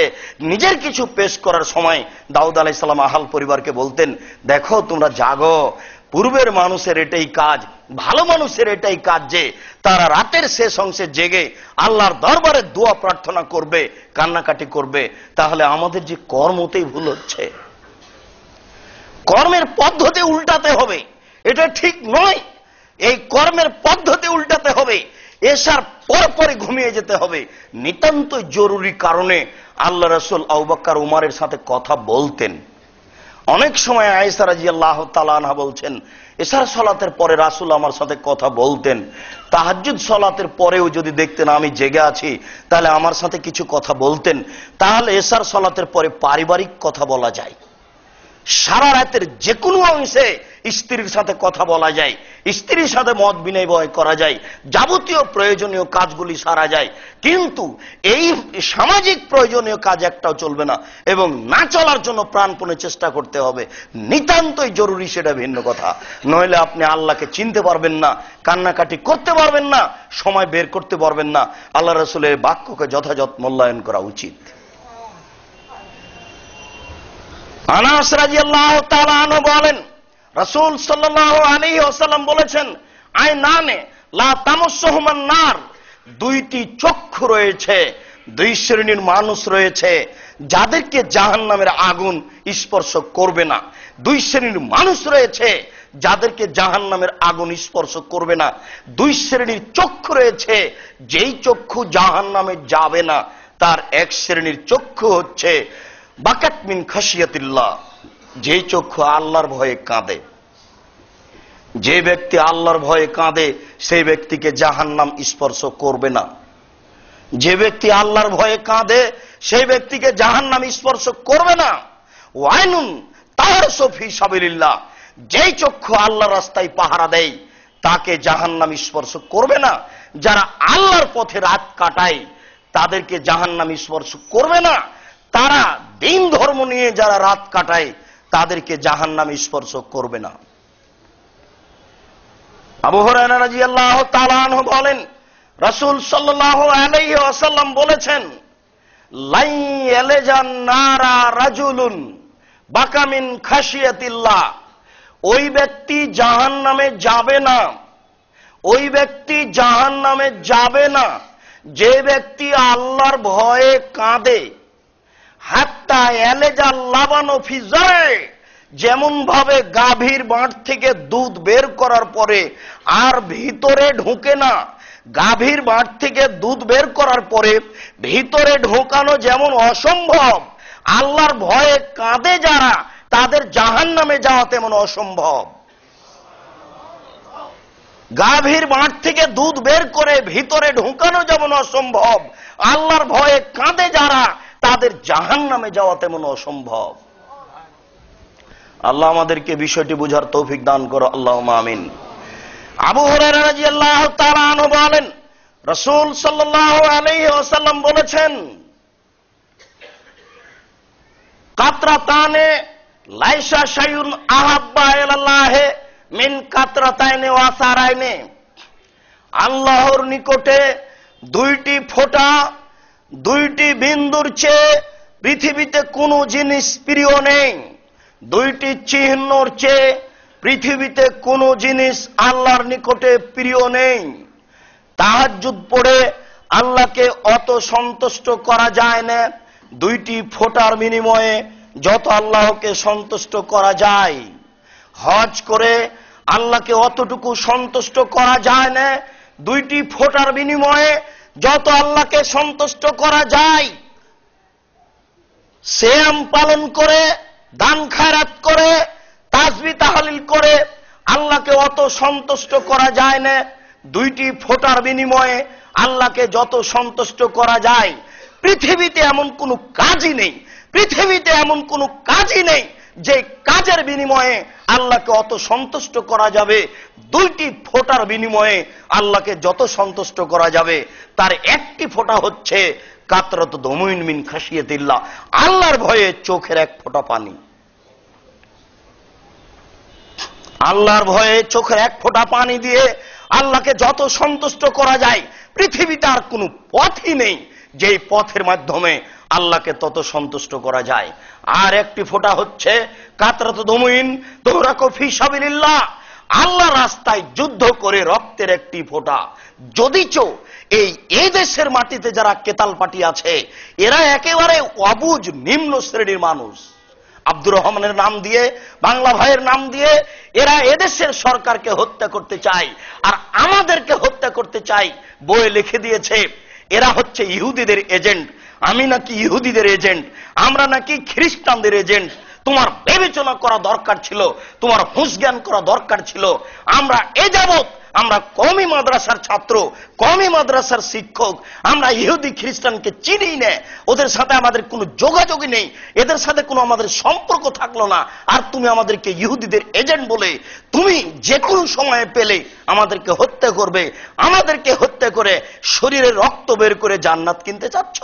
নিজের কিছু পেশ করার সময়। দাউদ আলাইহিস সালাম আহাল পরিবারকে বলতেন, দেখো তোমরা জাগো, পূর্বের মানুষের এটাই কাজ, ভালো মানুষের এটাই কাজ যে তারা রাতের শেষ অংশে জেগে আল্লাহর দরবারে দোয়া প্রার্থনা করবে, কান্নাকাটি করবে। তাহলে আমাদের যে কর্মতেই ভুল হচ্ছে, কর্মের পদ্ধতি উল্টাতে হবে, এটা ঠিক নয়। এই কর্মের পদ্ধতি উল্টাতে হবে, এশার পরপরই ঘুমিয়ে যেতে হবে। নিতান্ত জরুরি কারণে আল্লাহ রাসূল আবু বকর উমরের সাথে কথা বলতেন। অনেক সময় আয়েশা রাদিয়াল্লাহু তাআলা আনহা বলছেন, এশার সালাতের পরে রাসূল আমার সাথে কথা বলতেন। তাহাজ্জুদ সালাতের পরেও যদি দেখতেন আমি জেগে আছি, তাহলে আমার সাথে কিছু কথা বলতেন। তাহলে এশার সালাতের পরে পারিবারিক কথা বলা যায়, সারা রাতের যে কোনো অংশে স্ত্রীর সাথে কথা বলা যায়, স্ত্রীর সাথে মত বিনিময় করা যায়, যাবতীয় প্রয়োজনীয় কাজগুলি সারা যায়। কিন্তু এই সামাজিক প্রয়োজনীয় কাজ একটাও চলবে না, এবং না চলার জন্য প্রাণপণে চেষ্টা করতে হবে। নিতান্তই জরুরি সেটা ভিন্ন কথা, নইলে আপনি আল্লাহকে চিনতে পারবেন না, কান্নাকাটি করতে পারবেন না, সময় বের করতে পারবেন না। আল্লাহ রাসূলের বাক্যকে যথাযথ মূল্যায়ন করা উচিত। আনাস রাদিয়াল্লাহু তাআলা আনহু বলেন, রাসূল সাল্লাল্লাহু আলাইহি ওয়াসাল্লাম বলেছেন, আইনানে লা তামাসসুহুমান নার, 2টি চক্ষু রয়েছে, 2 শ্রেণীর মানুষ রয়েছে যাদেরকে জাহান্নামের আগুন স্পর্শ করবে না। 2 শ্রেণীর মানুষ রয়েছে যাদেরকে জাহান্নামের আগুন স্পর্শ করবে না। 2 শ্রেণীর চক্ষু রয়েছে, যেই চক্ষু জাহান্নামে যাবে না। তার এক শ্রেণীর চক্ষু হচ্ছে বাকাত মিন খাশিয়াতিল্লাহ, যে চক্ষু আল্লাহর ভয়ে কাঁদে। যে ব্যক্তি আল্লাহর ভয়ে কাঁদে সেই ব্যক্তিকে জাহান্নাম স্পর্শ করবে না। যে ব্যক্তি আল্লাহর ভয়ে কাঁদে সেই ব্যক্তিকে জাহান্নাম স্পর্শ করবে না। ওয়াইনুন তাহরসু ফি সাবিলিল্লাহ, যেই চক্ষু আল্লাহর রাস্তায় পাহারা দেয় তাকে জাহান্নাম স্পর্শ করবে না। যারা আল্লাহর পথে রাত কাটায় তাদেরকে জাহান্নাম স্পর্শ করবে না। তারা দিন ধর্ম নিয়ে যারা রাত কাটায় তাদেরকে জাহান্নাম স্পর্শ করবে না। আবু হুরায়রা রাদিয়াল্লাহু তাআলা আনহু বলেন, রাসূল সাল্লাল্লাহু আলাইহি ওয়াসাল্লাম বলেছেন, লাই ইয়ালাজান নারা রাজুলুন বাকা মিন খাশিয়াতিল্লাহ, ওই ব্যক্তি জাহান্নামে যাবে না, ওই ব্যক্তি জাহান্নামে যাবে না যে ব্যক্তি আল্লাহর ভয়ে কাঁদে। হাত্তা ইয়ালাজাল লাবানু ফি জায়, যেমন ভাবে গাভীর বাঁট থেকে দুধ বের করার পরে আর ভিতরে ঢুকে না, গাভীর বাঁট থেকে দুধ বের করার পরে ভিতরে ঢোকানো যেমন অসম্ভব, আল্লাহর ভয়ে কাঁদে যারা তাদের জাহান্নামে যাওয়া তেমন অসম্ভব। গাভীর বাঁট থেকে দুধ বের করে ভিতরে ঢোকানো যেমন অসম্ভব, আল্লাহর ভয়ে কাঁদে যারা তাদের জাহান্নামে যাওয়া তেমন অসম্ভব। আল্লাহ আমাদেরকে বিষয়টি বুঝার তৌফিক দান করো, আল্লাহুম্মা আমিন। আবু হুরায়রা রাদিয়াল্লাহু তাআলা আনহু বলেন, রাসূল সাল্লাল্লাহু আলাইহি ওয়াসাল্লাম বলেছেন, কাতরাতানে লাইসা শাইউন আহাব্বা ইলাল্লাহি মিন কাতরাতাইনি ওয়া সারাইনি, আল্লাহর নিকটে দুইটি ফোঁটা, দুইটি বিন্দুর চেয়ে পৃথিবীতে কোনো জিনিস প্রিয় নেই, দুইটি চিহ্নর চেয়ে পৃথিবীতে কোনো জিনিস আল্লাহর নিকটে প্রিয় নেই। তাহাজ্জুদ পড়ে আল্লাহকে অত সন্তুষ্ট করা যায় না, দুইটি ফোঁটার বিনিময়ে যত আল্লাহকে সন্তুষ্ট করা যায়। হজ করে আল্লাহকে অতটুকু সন্তুষ্ট করা যায় না, দুইটি ফোঁটার বিনিময়ে যত আল্লাহকে সন্তুষ্ট করা যায়। সিয়াম পালন করে, দান খায়রাত করে, তাসবিহ তাহলিল করে আল্লাহকে অত সন্তুষ্ট করা যায় না, দুইটি ফোঁটার বিনিময়ে আল্লাহকে যত সন্তুষ্ট করা যায়। পৃথিবীতে এমন কোনো কাজই নেই, পৃথিবীতে এমন কোনো কাজই নেই যে কাজের বিনিময়ে আল্লাহকে অত সন্তুষ্ট করা যাবে। দুইটি ফোঁটার বিনিময়ে আল্লাহকে যত সন্তুষ্ট করা যাবে তার একটি ফোঁটা হচ্ছে কাতরাত দমুইন মিন খাশিয়াতিল্লাহ, আল্লাহর ভয়ে চোখের এক ফোঁটা পানি। আল্লাহর ভয়ে চোখের এক ফোঁটা পানি দিয়ে আল্লাহকে যত সন্তুষ্ট করা যায়, পৃথিবীতে আর কোনো পথই নেই যেই পথের মাধ্যমে আল্লাহকে তত সন্তুষ্ট করা যায়। আর একটি ফোঁটা হচ্ছে কাতরাত দমুইন তুহরাকু ফি সাবিলিল্লাহ, আল্লাহ রাস্তায় যুদ্ধ করে রক্তের একটি ফোঁটা। যদিচ এই দেশের মাটিতে যারা কেতাল পার্টি আছে এরা একেবারে অবুঝ নিম্ন শ্রেণীর মানুষ। আব্দুর রহমানের নাম দিয়ে, বাংলা ভাইয়ের নাম দিয়ে এরা এদেশের সরকারকে হত্যা করতে চায় আর আমাদেরকে হত্যা করতে চায়। বইয়ে লিখে দিয়েছে এরা হচ্ছে ইহুদিদের এজেন্ট, আমি নাকি ইহুদিদের এজেন্ট, আমরা নাকি খ্রিস্টানদের এজেন্ট। তোমার বিবেচনা করা দরকার ছিল, তোমার হুঁশ জ্ঞান করা দরকার ছিল। আমরা এ যাবৎ আমরা কওমি মাদ্রাসার ছাত্র, কওমি মাদ্রাসার শিক্ষক, আমরা ইহুদি খ্রিস্টানকে চিনি না, ওদের সাথে আমাদের কোনো যোগাযোগই নেই, এদের সাথে কোনো আমাদের সম্পর্ক থাকলো না। আর তুমি আমাদেরকে ইহুদিদের এজেন্ট বলে তুমি যে কোনো সময়ে পেলে আমাদেরকে হত্যা করবে, আমাদেরকে হত্যা করে শরীরে রক্ত বের করে জান্নাত কিনতে চাচ্ছ?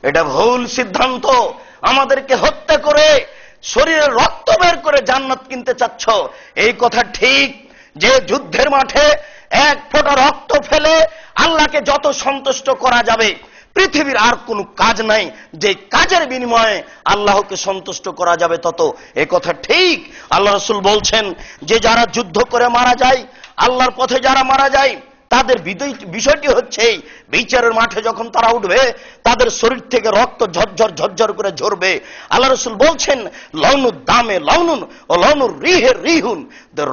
এটা ভুল সিদ্ধান্ত। আমাদেরকে হত্যা করে শরীরে রক্ত বের করে জান্নাত কিনতে চাচ্ছ, এই কথা ঠিক যে যুদ্ধের মাঠে এক ফোঁটা রক্ত ফেলে আল্লাহকে যত সন্তুষ্ট করা যাবে পৃথিবীর আর কোনো কাজ নাই যে কাজের বিনিময়ে আল্লাহকে সন্তুষ্ট করা যাবে তত, এ কথা ঠিক। আল্লাহ রাসূল বলছেন যে যারা যুদ্ধ করে মারা যায়, আল্লাহর পথে যারা মারা যায় তাদের বিষয়টি হচ্ছে বিচারের মাঠে যখন তারা উঠবে তাদের শরীর থেকে রক্ত ঝরঝর ঝরঝর করে ঝরবে। আল্লাহ রাসূল বলছেন লাউনুদ দামে লাউনুন ও লাউনুর রিহে রিহুন,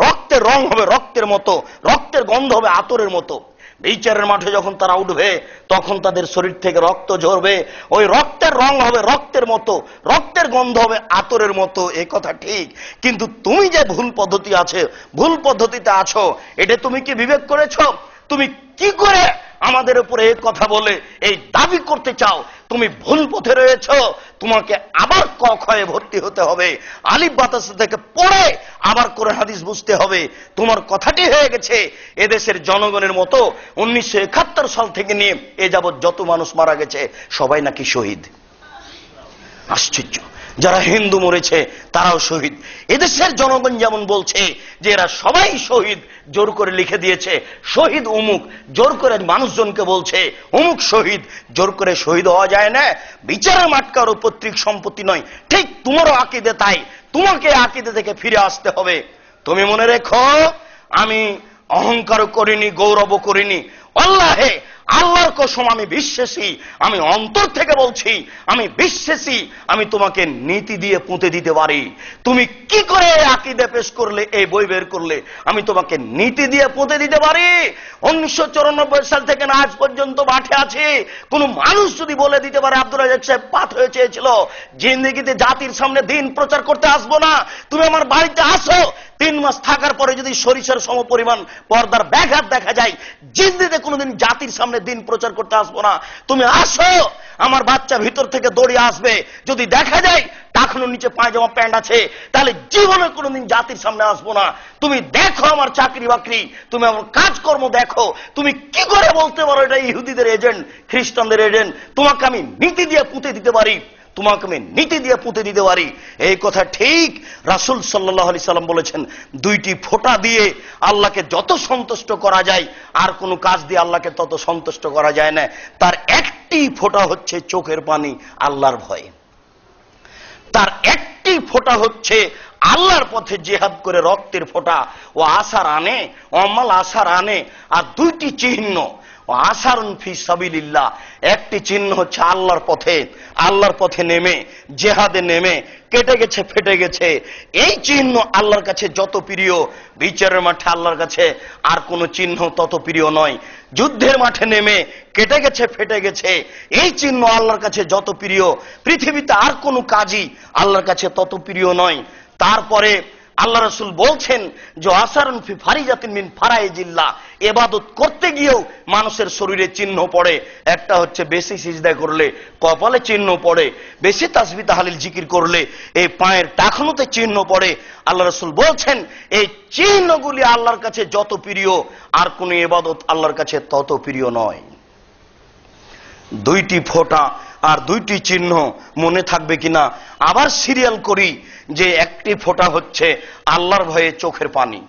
রক্তের রং হবে রক্তের মতো, রক্তের গন্ধ হবে আতরের মতো। বিচারের মাঠে যখন তারা উঠবে তখন তাদের শরীর থেকে রক্ত ঝরবে, ওই রক্তের রং হবে রক্তের মতো, রক্তের গন্ধ হবে আতরের মতো, এ কথা ঠিক। কিন্তু তুমি যে ভুল পদ্ধতি আছে, ভুল পদ্ধতিতে আছো, এটা তুমি কি বিবেক করেছো? তুমি কি করে আমাদের উপরে এই কথা বলে এই দাবি করতে চাও তুমি ভুল পথে রয়েছ, তোমাকে আবার ক খয়ে ভর্তি হতে হবে, আলিফ বাতাস থেকে পড়ে আবার কোরআন হাদিস বুঝতে হবে। তোমার কথাটি হয়ে গেছে এদেশের জনগণের মতো 1971 সাল থেকে নিয়ে এ যাবৎ যত মানুষ মারা গেছে সবাই নাকি শহীদ। আশ্চর্য, যারা হিন্দু মরেছে তারাও শহীদ। এদেশের জনগণ যেমন বলছে যে এরা সবাই শহীদ, জোর করে লিখে দিয়েছে শহীদ অমুক, জোর করে মানুষজনকে বলছে অমুক শহীদ, জোর করে শহীদ হওয়া যায় না। বিচারের মাঠ কারো পৈতৃক সম্পত্তি নয়। ঠিক তোমারও আকীদা তাই, তোমাকে আকীদা থেকে ফিরে আসতে হবে। তুমি মনে রেখো, আমি অহংকারও করিনি, গৌরবও করিনি। আল্লাহে, আল্লাহর কসম আমি বিশ্বাসী, আমি অন্তর থেকে বলছি আমি বিশ্বাসী, আমি তোমাকে নীতি দিয়ে পুঁতে দিতে পারি। তুমি কি করে আকীদা পেশ করলে, এই বই বের করলে, আমি তোমাকে নীতি দিয়ে পুঁতে দিতে পারি। 1994 সাল থেকে না আজ পর্যন্ত মাঠে আছে। কোন মানুষ যদি বলে দিতে পারে আব্দুর রাজ্জাক সাহেব পাত হয়ে চেয়েছিল, জিন্দেগিতে জাতির সামনে দিন প্রচার করতে আসবো না, তুমি আমার বাড়িতে আসো, 3 মাস থাকার পরে যদি সরিষার সমপরিমাণ পর্দার ব্যাঘাত দেখা যায়, জিন্দেগিতে কোনোদিন জাতির সামনে দিন প্রচার করতে আসবো না। তুমি আসো, আমার বাচ্চা ভিতর থেকে দৌড়িয়ে আসবে, যদি দেখা যায় টাকনুর নিচে পায়জামা প্যান্ট আছে, তাহলে জীবনে কোনোদিন জাতির সামনে আসবো না। তুমি দেখো আমার চাকরি বাকরি, তুমি আমার কাজকর্ম দেখো, তুমি কি করে বলতে পারো এটা ইহুদিদের এজেন্ট, খ্রিস্টানদের এজেন্ট? তোমাকে আমি নীতি দিয়ে পুঁতে দিতে পারি, তোমাকে আমি নীতি দিয়ে পুঁতে দিতে পারি। এই কথা ঠিক। রাসূল সাল্লাল্লাহু আলাইহি সাল্লাম বলেছেন, 2টি ফোঁটা দিয়ে আল্লাহকে যত সন্তুষ্ট করা যায় আর কোনো কাজ দিয়ে আল্লাহকে তত সন্তুষ্ট করা যায় না। তার একটি ফোঁটা হচ্ছে চোখের পানি, আল্লাহর ভয়ে। তার একটি ফোঁটা হচ্ছে আল্লাহর পথে জিহাদ করে রক্তের ফোঁটা, ও আসার আনে, অমাল আসার আনে। আর 2টি চিহ্ন, আসারুন ফি সাবিলিল্লাহ, একটি চিহ্ন হচ্ছে আল্লাহর পথে, আল্লাহর পথে নেমে জিহাদে নেমে কেটে গেছে, ফেটে গেছে। এই চিহ্ন আল্লাহর কাছে যত প্রিয়, বিচারের মাঠে আল্লাহর কাছে আর কোনো চিহ্ন তত প্রিয় নয়। যুদ্ধের মাঠে নেমে কেটে গেছে, ফেটে গেছে, এই চিহ্ন আল্লাহর কাছে যত প্রিয়, পৃথিবীতে আর কোনো কাজই আল্লাহর কাছে তত প্রিয় নয়। তারপরে আল্লাহ রাসূল বলছেন যে আসারুন ফি ফারিজাতিন মিন ফারাইজিল্লাহ, ইবাদত করতে গিয়েও মানুষের শরীরে চিহ্ন পড়ে। একটা হচ্ছে বেশি সিজদা করলে কপালে চিহ্ন পড়ে, বেশি তাসবিহ তাহলিল জিকির করলে এই পায়ের টাকনুতে চিহ্ন পড়ে। আল্লাহ রাসূল বলছেন এই চিহ্নগুলি আল্লাহর কাছে যত প্রিয় আর কোন ইবাদত আল্লাহর কাছে তত প্রিয় নয়। 2টি ফোঁটা আর 2টি চিহ্ন মনে থাকবে কিনা আবার সিরিয়াল করি, যে একটি ফোঁটা হচ্ছে আল্লাহর ভয়ে চোখের পানি,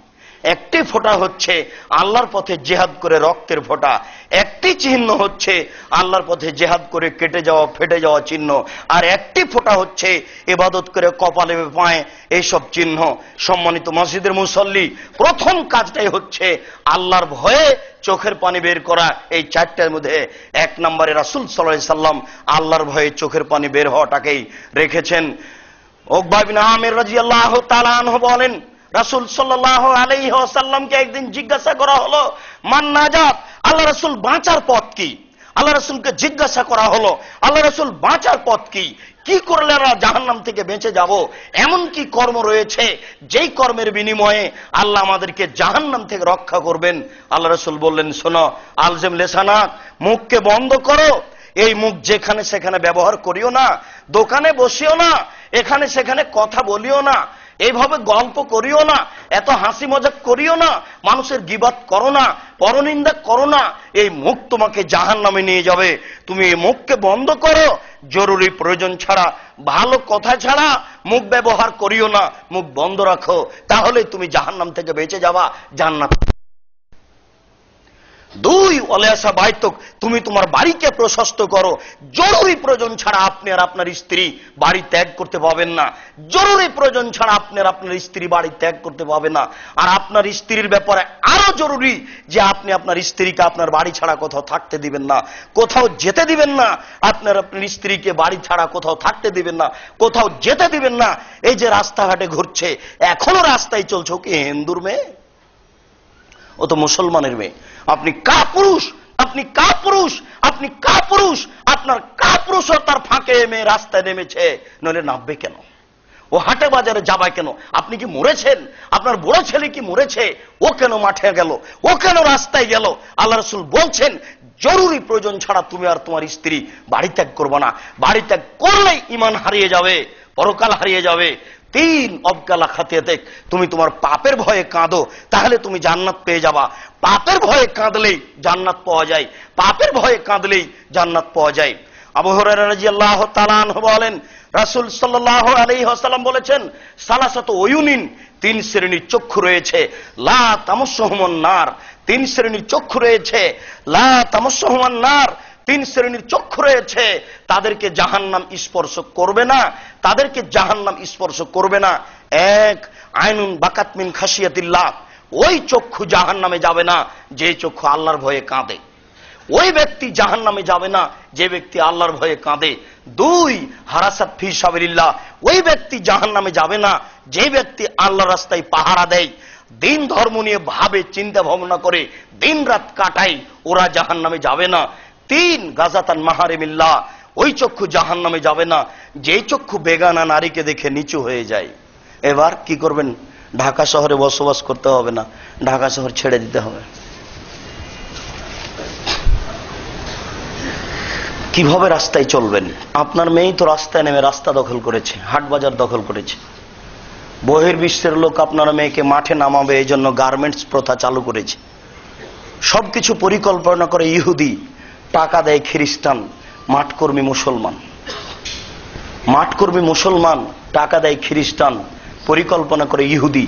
একটি ফোঁটা হচ্ছে আল্লাহর পথে জিহাদ করে রক্তের ফোঁটা, একটি চিহ্ন হচ্ছে আল্লাহর পথে জিহাদ করে কেটে যাওয়া ফেটে যাওয়া চিহ্ন, আর একটি ফোঁটা হচ্ছে ইবাদত করে কপালে পায়ে এইসব চিহ্ন। সম্মানিত মসজিদের মুসল্লি, প্রথম কাজটাই হচ্ছে আল্লাহর ভয়ে চোখের পানি বের করা। এই 4টার মধ্যে 1 নম্বরে রাসূল সাল্লাল্লাহু আলাইহি সাল্লাম আল্লাহর ভয়ে চোখের পানি বের হওয়াটাকেই রেখেছেন। উকবা বিন আমির রাদিয়াল্লাহু তাআলা আনহু বলেন, রাসূল সাল্লাল্লাহু আলাইহি ওয়াসাল্লামকে একদিন জিজ্ঞাসা করা হলো মান নাজাত, আল্লাহ রাসূল বাঁচার পথ কি? আল্লাহ রাসূলকে জিজ্ঞাসা করা হলো আল্লাহ রাসূল বাঁচার পথ কি, কি করলে আমরা জাহান্নাম থেকে বেঁচে যাব? এমন কি কর্ম রয়েছে যেই কর্মের বিনিময়ে আল্লাহ আমাদেরকে জাহান্নাম থেকে রক্ষা করবেন? আল্লাহ রাসূল বললেন, শোনো, আলজিম লিসানাক, মুখকে বন্ধ করো। এই মুখ যেখানে সেখানে ব্যবহার করিও না, দোকানে বসিও না, এখানে সেখানে কথা বলিও না, এইভাবে গল্প করিও না, এত হাসি মজাক করিও না, মানুষের গীবাত করো না, পরনিন্দা করো না। এই মুখ তোমাকে জাহান্নামে নিয়ে যাবে। তুমি এই মুখকে বন্ধ করো, জরুরি প্রয়োজন ছাড়া, ভালো কথা ছাড়া মুখ ব্যবহার করিও না, মুখ বন্ধ রাখো, তাহলে তুমি জাহান্নাম থেকে বেঁচে যাবা, জান্নাত। 2 ওয়ালাসা বাইতুক, তুমি তোমার বাড়িকে প্রশস্ত করো। জরুরি প্রয়োজন ছাড়া আপনি আর আপনার স্ত্রী বাড়ি ত্যাগ করতে পাবেন না, জরুরি প্রয়োজন ছাড়া আপনি আর আপনার স্ত্রী বাড়ি ত্যাগ করতে পাবেন না। আর আপনার স্ত্রীর ব্যাপারে আরো জরুরি যে আপনি আপনার স্ত্রীকে আপনার বাড়ি ছাড়া কোথাও থাকতে দিবেন না, কোথাও যেতে দিবেন না। আপনার স্ত্রীকে বাড়ি ছাড়া কোথাও থাকতে দিবেন না, কোথাও যেতে দিবেন না। এই যে রাস্তাঘাটে ঘুরছে, এখনো রাস্তায় চলছে, কি হিন্দুর মেয়ে? ও তো মুসলমানের মেয়ে। আপনি কাপুরুষ, আপনি কাপুরুষ, আপনি কাপুরুষ। আপনার কাপুরুষতার ফাঁকে মেয়ে রাস্তায় নেমেছে, নইলে নামবে কেন? ও হাটে বাজারে যাবে কেন? আপনি কি মরেছেন? আপনার বড় ছেলে কি মরেছে? ও কেন মাঠে গেল? ও কেন রাস্তায় গেল? আল্লাহ রাসূল বলছেন, জরুরি প্রয়োজন ছাড়া তুমি আর তোমার স্ত্রী বাড়ি ত্যাগ করবে না। বাড়ি ত্যাগ করলেই ঈমান হারিয়ে যাবে, পরকাল হারিয়ে যাবে। 3 অবকালা খাতিয়াতেক, তুমি তোমার পাপের ভয়ে কাঁদো, তাহলে তুমি জান্নাত পেয়ে যাবা। পাপের ভয়ে কাঁদলেই জান্নাত পাওয়া যায়, পাপের ভয়ে কাঁদলেই জান্নাত পাওয়া যায়। আবু হুরায়রা রাদিয়াল্লাহু তাআলা আনহু বলেন, রাসূল সাল্লাল্লাহু আলাইহি ওয়াসাল্লাম বলেছেন, সালাসাতু উয়ুনিন, 3 শ্রেণীর চক্ষু রয়েছে, লা তামাসসুহুমুন নার, 3 শ্রেণীর চক্ষু রয়েছে, লা তামাসসুহুমুন নার, 3 শ্রেণীর চক্ষু রয়েছে, তাদেরকে জাহান্নাম স্পর্শ করবে না, তাদেরকে জাহান্নাম স্পর্শ করবে না। 1, আইনুন বাকাত মিন খাশিয়াতিল্লাহ, ওই চক্ষু জাহান্নামে যাবে না যে চক্ষু আল্লাহর ভয়ে কাঁদে। ওই ব্যক্তি জাহান্নামে যাবে না যে ব্যক্তি আল্লাহর ভয়ে কাঁদে। 2, হারাসাত ফি সাবিলিল্লাহ, ওই ব্যক্তি জাহান্নামে যাবে না যে ব্যক্তি আল্লাহর রাস্তায় পাহারা দেয়, দিন ধর্ম নিয়ে ভাবে, চিন্তা ভাবনা করে দিন রাত কাটায়, ওরা জাহান্নামে যাবে না। 3, গাজাতান মাহারিমিল্লাহ, ওই চক্ষু জাহান্নামে যাবে না যে চক্ষু বেগানা নারীকে দেখে নিচু হয়ে যায়। এবার কি করবেন? ঢাকা শহরে বসবাস করতে হবে না, ঢাকা শহর ছেড়ে দিতে হবে। কিভাবে রাস্তায় চলবেন? আপনার মেয়েই তো রাস্তায় নেমে রাস্তা দখল করেছে, হাট বাজার দখল করেছে। বহির্বিশ্বের লোক আপনার মেয়েকে মাঠে নামাবে এই জন্য গার্মেন্টস প্রথা চালু করেছে। সবকিছু পরিকল্পনা করে ইহুদি, টাকা দেয় খ্রিস্টান, মাঠকর্মী মুসলমান। মাঠকর্মী মুসলমান, টাকা দেয় খ্রিস্টান, পরিকল্পনা করে ইহুদি।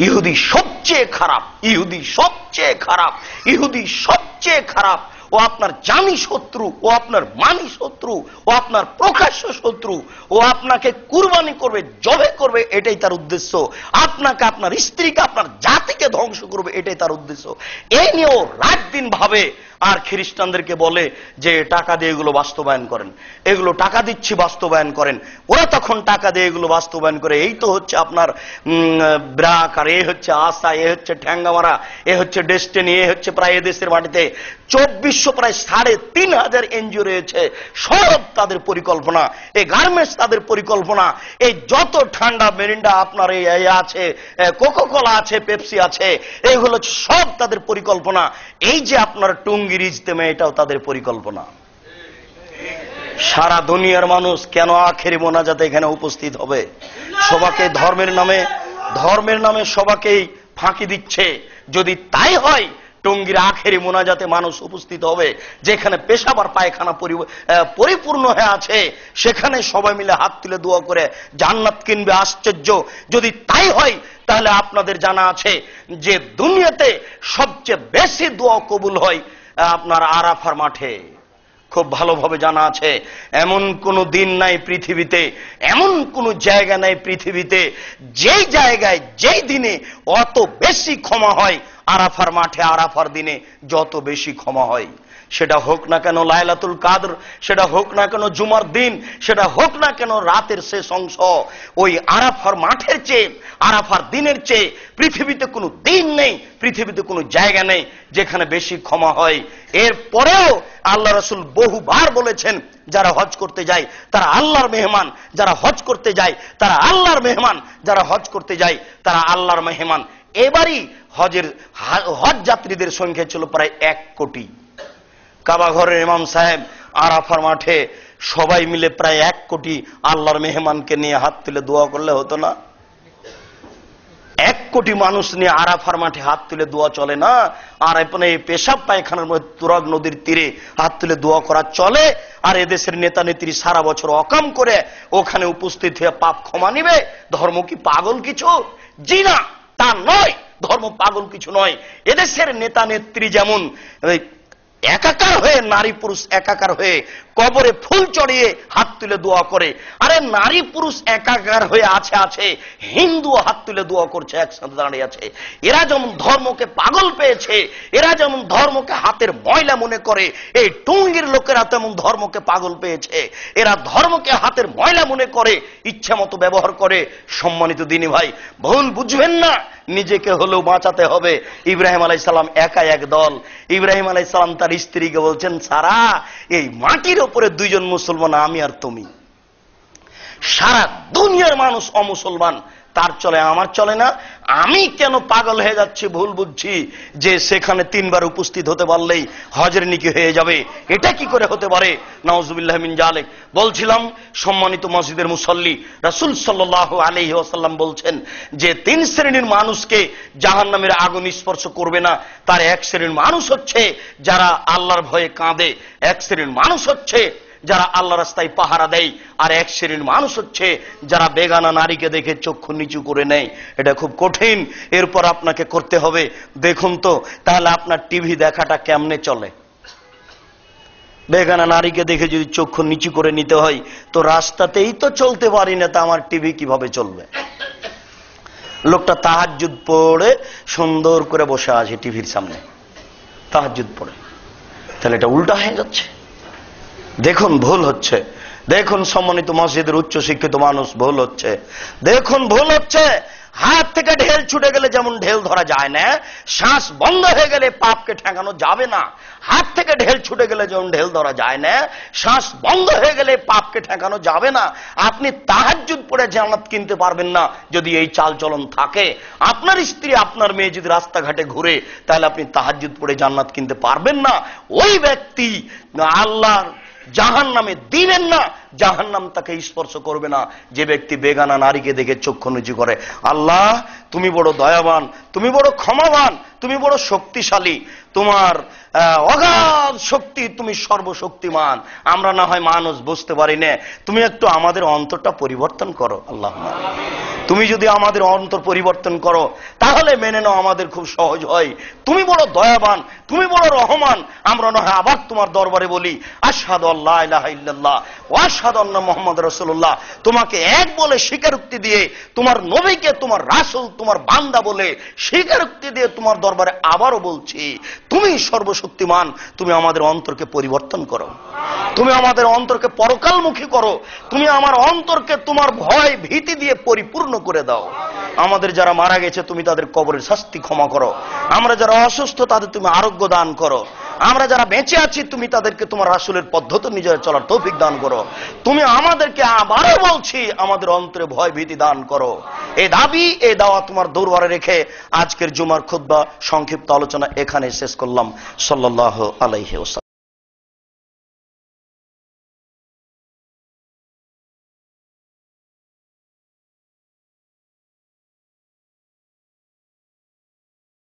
ইহুদি সবচেয়ে খারাপ, ইহুদি সবচেয়ে খারাপ, ইহুদি সবচেয়ে খারাপ। ও আপনার জানি শত্রু, ও আপনার মানি শত্রু, ও আপনার প্রকাশ্য শত্রু। ও আপনাকে কুরবানি করবে, জবে করবে, এটাই তার উদ্দেশ্য। আপনাকে, আপনার স্ত্রীকে, আপনার জাতিকে ধ্বংস করবে, এটাই তার উদ্দেশ্য। এই নিয়ে ও রাত দিন ভাবে। আর খ্রিস্টানদেরকে বলে যে টাকা দিয়ে এগুলো বাস্তবায়ন করেন, এগুলো টাকা দিচ্ছি বাস্তবায়ন করেন। ওরা তখন টাকা দিয়ে এগুলো বাস্তবায়ন করে। এই তো হচ্ছে আপনার ব্রাক, আর এ হচ্ছে আশা, এ হচ্ছে ঠ্যাঙ্গামারা, এ হচ্ছে ডেস্টিনি, এ হচ্ছে প্রায় এদেশের মাটিতে 2400 প্রায় 3500 এনজিও রয়েছে। সব তাদের পরিকল্পনা, এই গার্মেন্টস তাদের পরিকল্পনা। এই যত ঠান্ডা মেরিন্ডা আপনার এই আছে, কোকাকোলা আছে, পেপসি আছে, এইগুলো সব তাদের পরিকল্পনা। এই যে আপনার টুঙ্গির ইজতেমা, এটাও তাদের পরিকল্পনা। সারা দুনিয়ার মানুষ কেন আখেরি মোনাজাতে এখানে উপস্থিত হবে? সবাকে ধর্মের নামে সবাকেই ফাঁকি দিচ্ছে। যদি তাই হয়, টঙ্গীর আখেরি মোনাজাতে মানুষ উপস্থিত হবে, যেখানে পেশাব আর পায়খানা পরিপূর্ণ হয়ে আছে, সেখানে সবাই মিলে হাত তুলে দোয়া করে জান্নাত কিনবে। আশ্চর্য! যদি তাই হয়, তাহলে আপনাদের জানা আছে যে দুনিয়াতে সবচেয়ে বেশি দোয়া কবুল হয় আপনার আরাফার মাঠে। খুব ভালোভাবে জানা আছে। এমন কোন দিন নাই পৃথিবীতে, এমন কোন জায়গা নাই পৃথিবীতে যেই জায়গায় যেই দিনে অত বেশি ক্ষমা হয় আরাফার মাঠে, আরাফার দিনে যত বেশি ক্ষমা হয়। সেটা হোক না কেন লাইলাতুল কাদর, সেটা হোক না কেন জুমার দিন, সেটা হোক না কেন রাতের শেষ অংশ, ওই আরাফার মাঠের চেয়ে, আরাফার দিনের চেয়ে পৃথিবীতে কোনো দিন নেই, পৃথিবীতে কোনো জায়গা নেই যেখানে বেশি ক্ষমা হয়। এরপরেও আল্লাহ রাসূল বহুবার বলেছেন, যারা হজ করতে যায় তারা আল্লাহর মেহমান, যারা হজ করতে যায় তারা আল্লাহর মেহমান, যারা হজ করতে যায় তারা আল্লাহর মেহমান। এবারই হজ যাত্রীদের সংখ্যা ছিল প্রায় 1 কোটি। কাবা ঘরের ইমাম সাহেব আরাফার মাঠে সবাই মিলে প্রায় 1 কোটি আল্লাহর মেহমানকে নিয়ে হাত তুলে দোয়া করলে হতো না? 1 কোটি মানুষ নিয়ে আরাফার মাঠে হাত তুলে দোয়া চলে না? আর এখানে পেশাব পায়খানার মধ্যে তুরাগ নদীর তীরে হাত তুলে দোয়া করা চলে? আর এদেশের নেতা নেত্রী সারা বছর অকাম করে ওখানে উপস্থিত হয়ে পাপ ক্ষমা নিবে? ধর্ম কি পাগল কিছু? জি না, তা নয়। ধর্ম পাগল কিছু নয়। এদেশের নেতা নেত্রী যেমন একাকার হয়ে, নারী পুরুষ একাকার হয়ে কবরে ফুল চড়িয়ে হাত তুলে দোয়া করে, আরে নারী পুরুষ একাকার হয়ে আছে, হিন্দু হাত তুলে দোয়া করছে, একসাথে দাঁড়িয়ে আছে। এরা যেমন ধর্মকে পাগল পেয়েছে, এরা যেমন ধর্মকে হাতের ময়লা মনে করে, এই টুঙ্গির লোকেরা তেমন ধর্মকে পাগল পেয়েছে। এরা ধর্মকে হাতের ময়লা মনে করে, ইচ্ছা মতো ব্যবহার করে। সম্মানিত দিনী ভাই, ভুল বুঝবেন না, নিজেকে হলেও বাঁচাতে হবে। ইব্রাহিম আলাইহিস সালাম একা এক দল। ইব্রাহিম আলাইহিস সালাম তার স্ত্রীকে বলছেন, সারা এই মাটির উপরে 2 জন মুসলমান, আমি আর তুমি। সারা দুনিয়ার মানুষ অমুসলমান, তার চলে আমার চলে না। আমি কেন পাগল হয়ে যাচ্ছি, ভুল বুঝছি যে সেখানে 3 বার উপস্থিত হতে পারলেই হজের নিকি হয়ে যাবে। এটা কি করে হতে পারে? নাউজুবিল্লাহ মিন জালিক। বলছিলাম সম্মানিত মসজিদের মুসল্লি, রাসূল সাল্লাল্লাহু আলাইহি ওয়াসাল্লাম বলছেন যে 3 শ্রেণীর মানুষকে জাহান্নামের আগুন স্পর্শ করবে না। তার 1 শ্রেণীর মানুষ হচ্ছে যারা আল্লাহর ভয়ে কাঁদে, 1 শ্রেণীর মানুষ হচ্ছে যারা আল্লাহ রাস্তায় পাহারা দেয়, আর 1 শ্রেণীর মানুষ হচ্ছে যারা বেগানা নারীকে দেখে চক্ষু নিচু করে নেয়। এটা খুব কঠিন, এরপর আপনাকে করতে হবে। দেখুন তো তাহলে আপনার টিভি দেখাটা কেমনে চলে? বেগানা নারীকে দেখে যদি চক্ষু নিচু করে নিতে হয়, তো রাস্তাতেই তো চলতে পারি না, তা আমার টিভি কিভাবে চলবে? লোকটা তাহাজ্জুদ পড়ে সুন্দর করে বসে আছে টিভির সামনে, তাহাজ্জুদ পড়ে। তাহলে এটা উল্টা হয়ে যাচ্ছে। দেখুন ভুল হচ্ছে, দেখুন সম্মানিত মসজিদের উচ্চ শিক্ষিত মানুষ, ভুল হচ্ছে, দেখুন ভুল হচ্ছে। হাত থেকে ঢেল ছুটে গেলে যেমন ঢেল ধরা যায় না, শ্বাস বন্ধ হয়ে গেলে পাপকে ঠেকানো যাবে না। হাত থেকে ঢেল ছুটে গেলে যেমন ঢেল ধরা যায় না, শ্বাস বন্ধ হয়ে গেলে পাপকে ঠেকানো যাবে না। আপনি তাহাজ্জুদ পড়ে জান্নাত কিনতে পারবেন না যদি এই চাল চলন থাকে। আপনার স্ত্রী আপনার মেয়ে যদি রাস্তাঘাটে ঘুরে, তাহলে আপনি তাহাজ্জুদ পড়ে জান্নাত কিনতে পারবেন না। ওই ব্যক্তি আল্লাহর জাহান্নামে দিবেন না, জাহান্নাম তাকে স্পর্শ করবে না যে ব্যক্তি বেগানা নারীকে দেখে চক্ষু নিচু করে। আল্লাহ তুমি বড় দয়াবান, তুমি বড় ক্ষমাবান, তুমি বড় শক্তিশালী, তোমার অগাধ শক্তি, তুমি সর্বশক্তিমান। আমরা না হয় মানুষ বুঝতে পারি না, তুমি একটু আমাদের অন্তরটা পরিবর্তন করো। আল্লাহ তুমি যদি আমাদের অন্তর পরিবর্তন করো তাহলে মেনে নাও আমাদের খুব সহজ হয়। তুমি বড় দয়াবান, তুমি বড় রহমান। আমরা না হয় আবার তোমার দরবারে বলি আশহাদু আল্লা ইলাহা ইল্লাল্লাহ ওয়া আশহাদু আন্না মুহাম্মাদুর রাসূলুল্লাহ। তোমাকে এক বলে স্বীকারোক্তি দিয়ে, তোমার নবীকে তোমার রাসূল, তোমার বান্দা বলে স্বীকারোক্তি দিয়ে তোমার দরবারে আবারও বলছি, তুমি সর্বশক্তিমান, তুমি আমাদের অন্তরকে পরিবর্তন করো, তুমি আমাদের অন্তরকে পরকালমুখী করো, তুমি আমার অন্তরকে তোমার ভয় ভীতি দিয়ে পরিপূর্ণ করে দাও। আমাদের যারা মারা গেছে তুমি তাদের কবরের শাস্তি ক্ষমা করো, আমরা যারা অসুস্থ তাদের তুমি আরোগ্য দান করো, আমরা যারা বেঁচে আছি তুমি তাদেরকে তোমার রাসূলের পদ্ধতি নিজের চলার তৌফিক দান করো। তুমি আমাদেরকে আবারও বলছি আমাদের অন্তরে ভয় ভীতি দান করো। এই দাবি, এই দাওয়া তোমার দরবারে রেখে আজকের জুমার খুতবা সংক্ষিপ্ত আলোচনা এখানে শেষ করলাম। সাল্লাল্লাহু আলাইহি ওয়াসাল্লাম।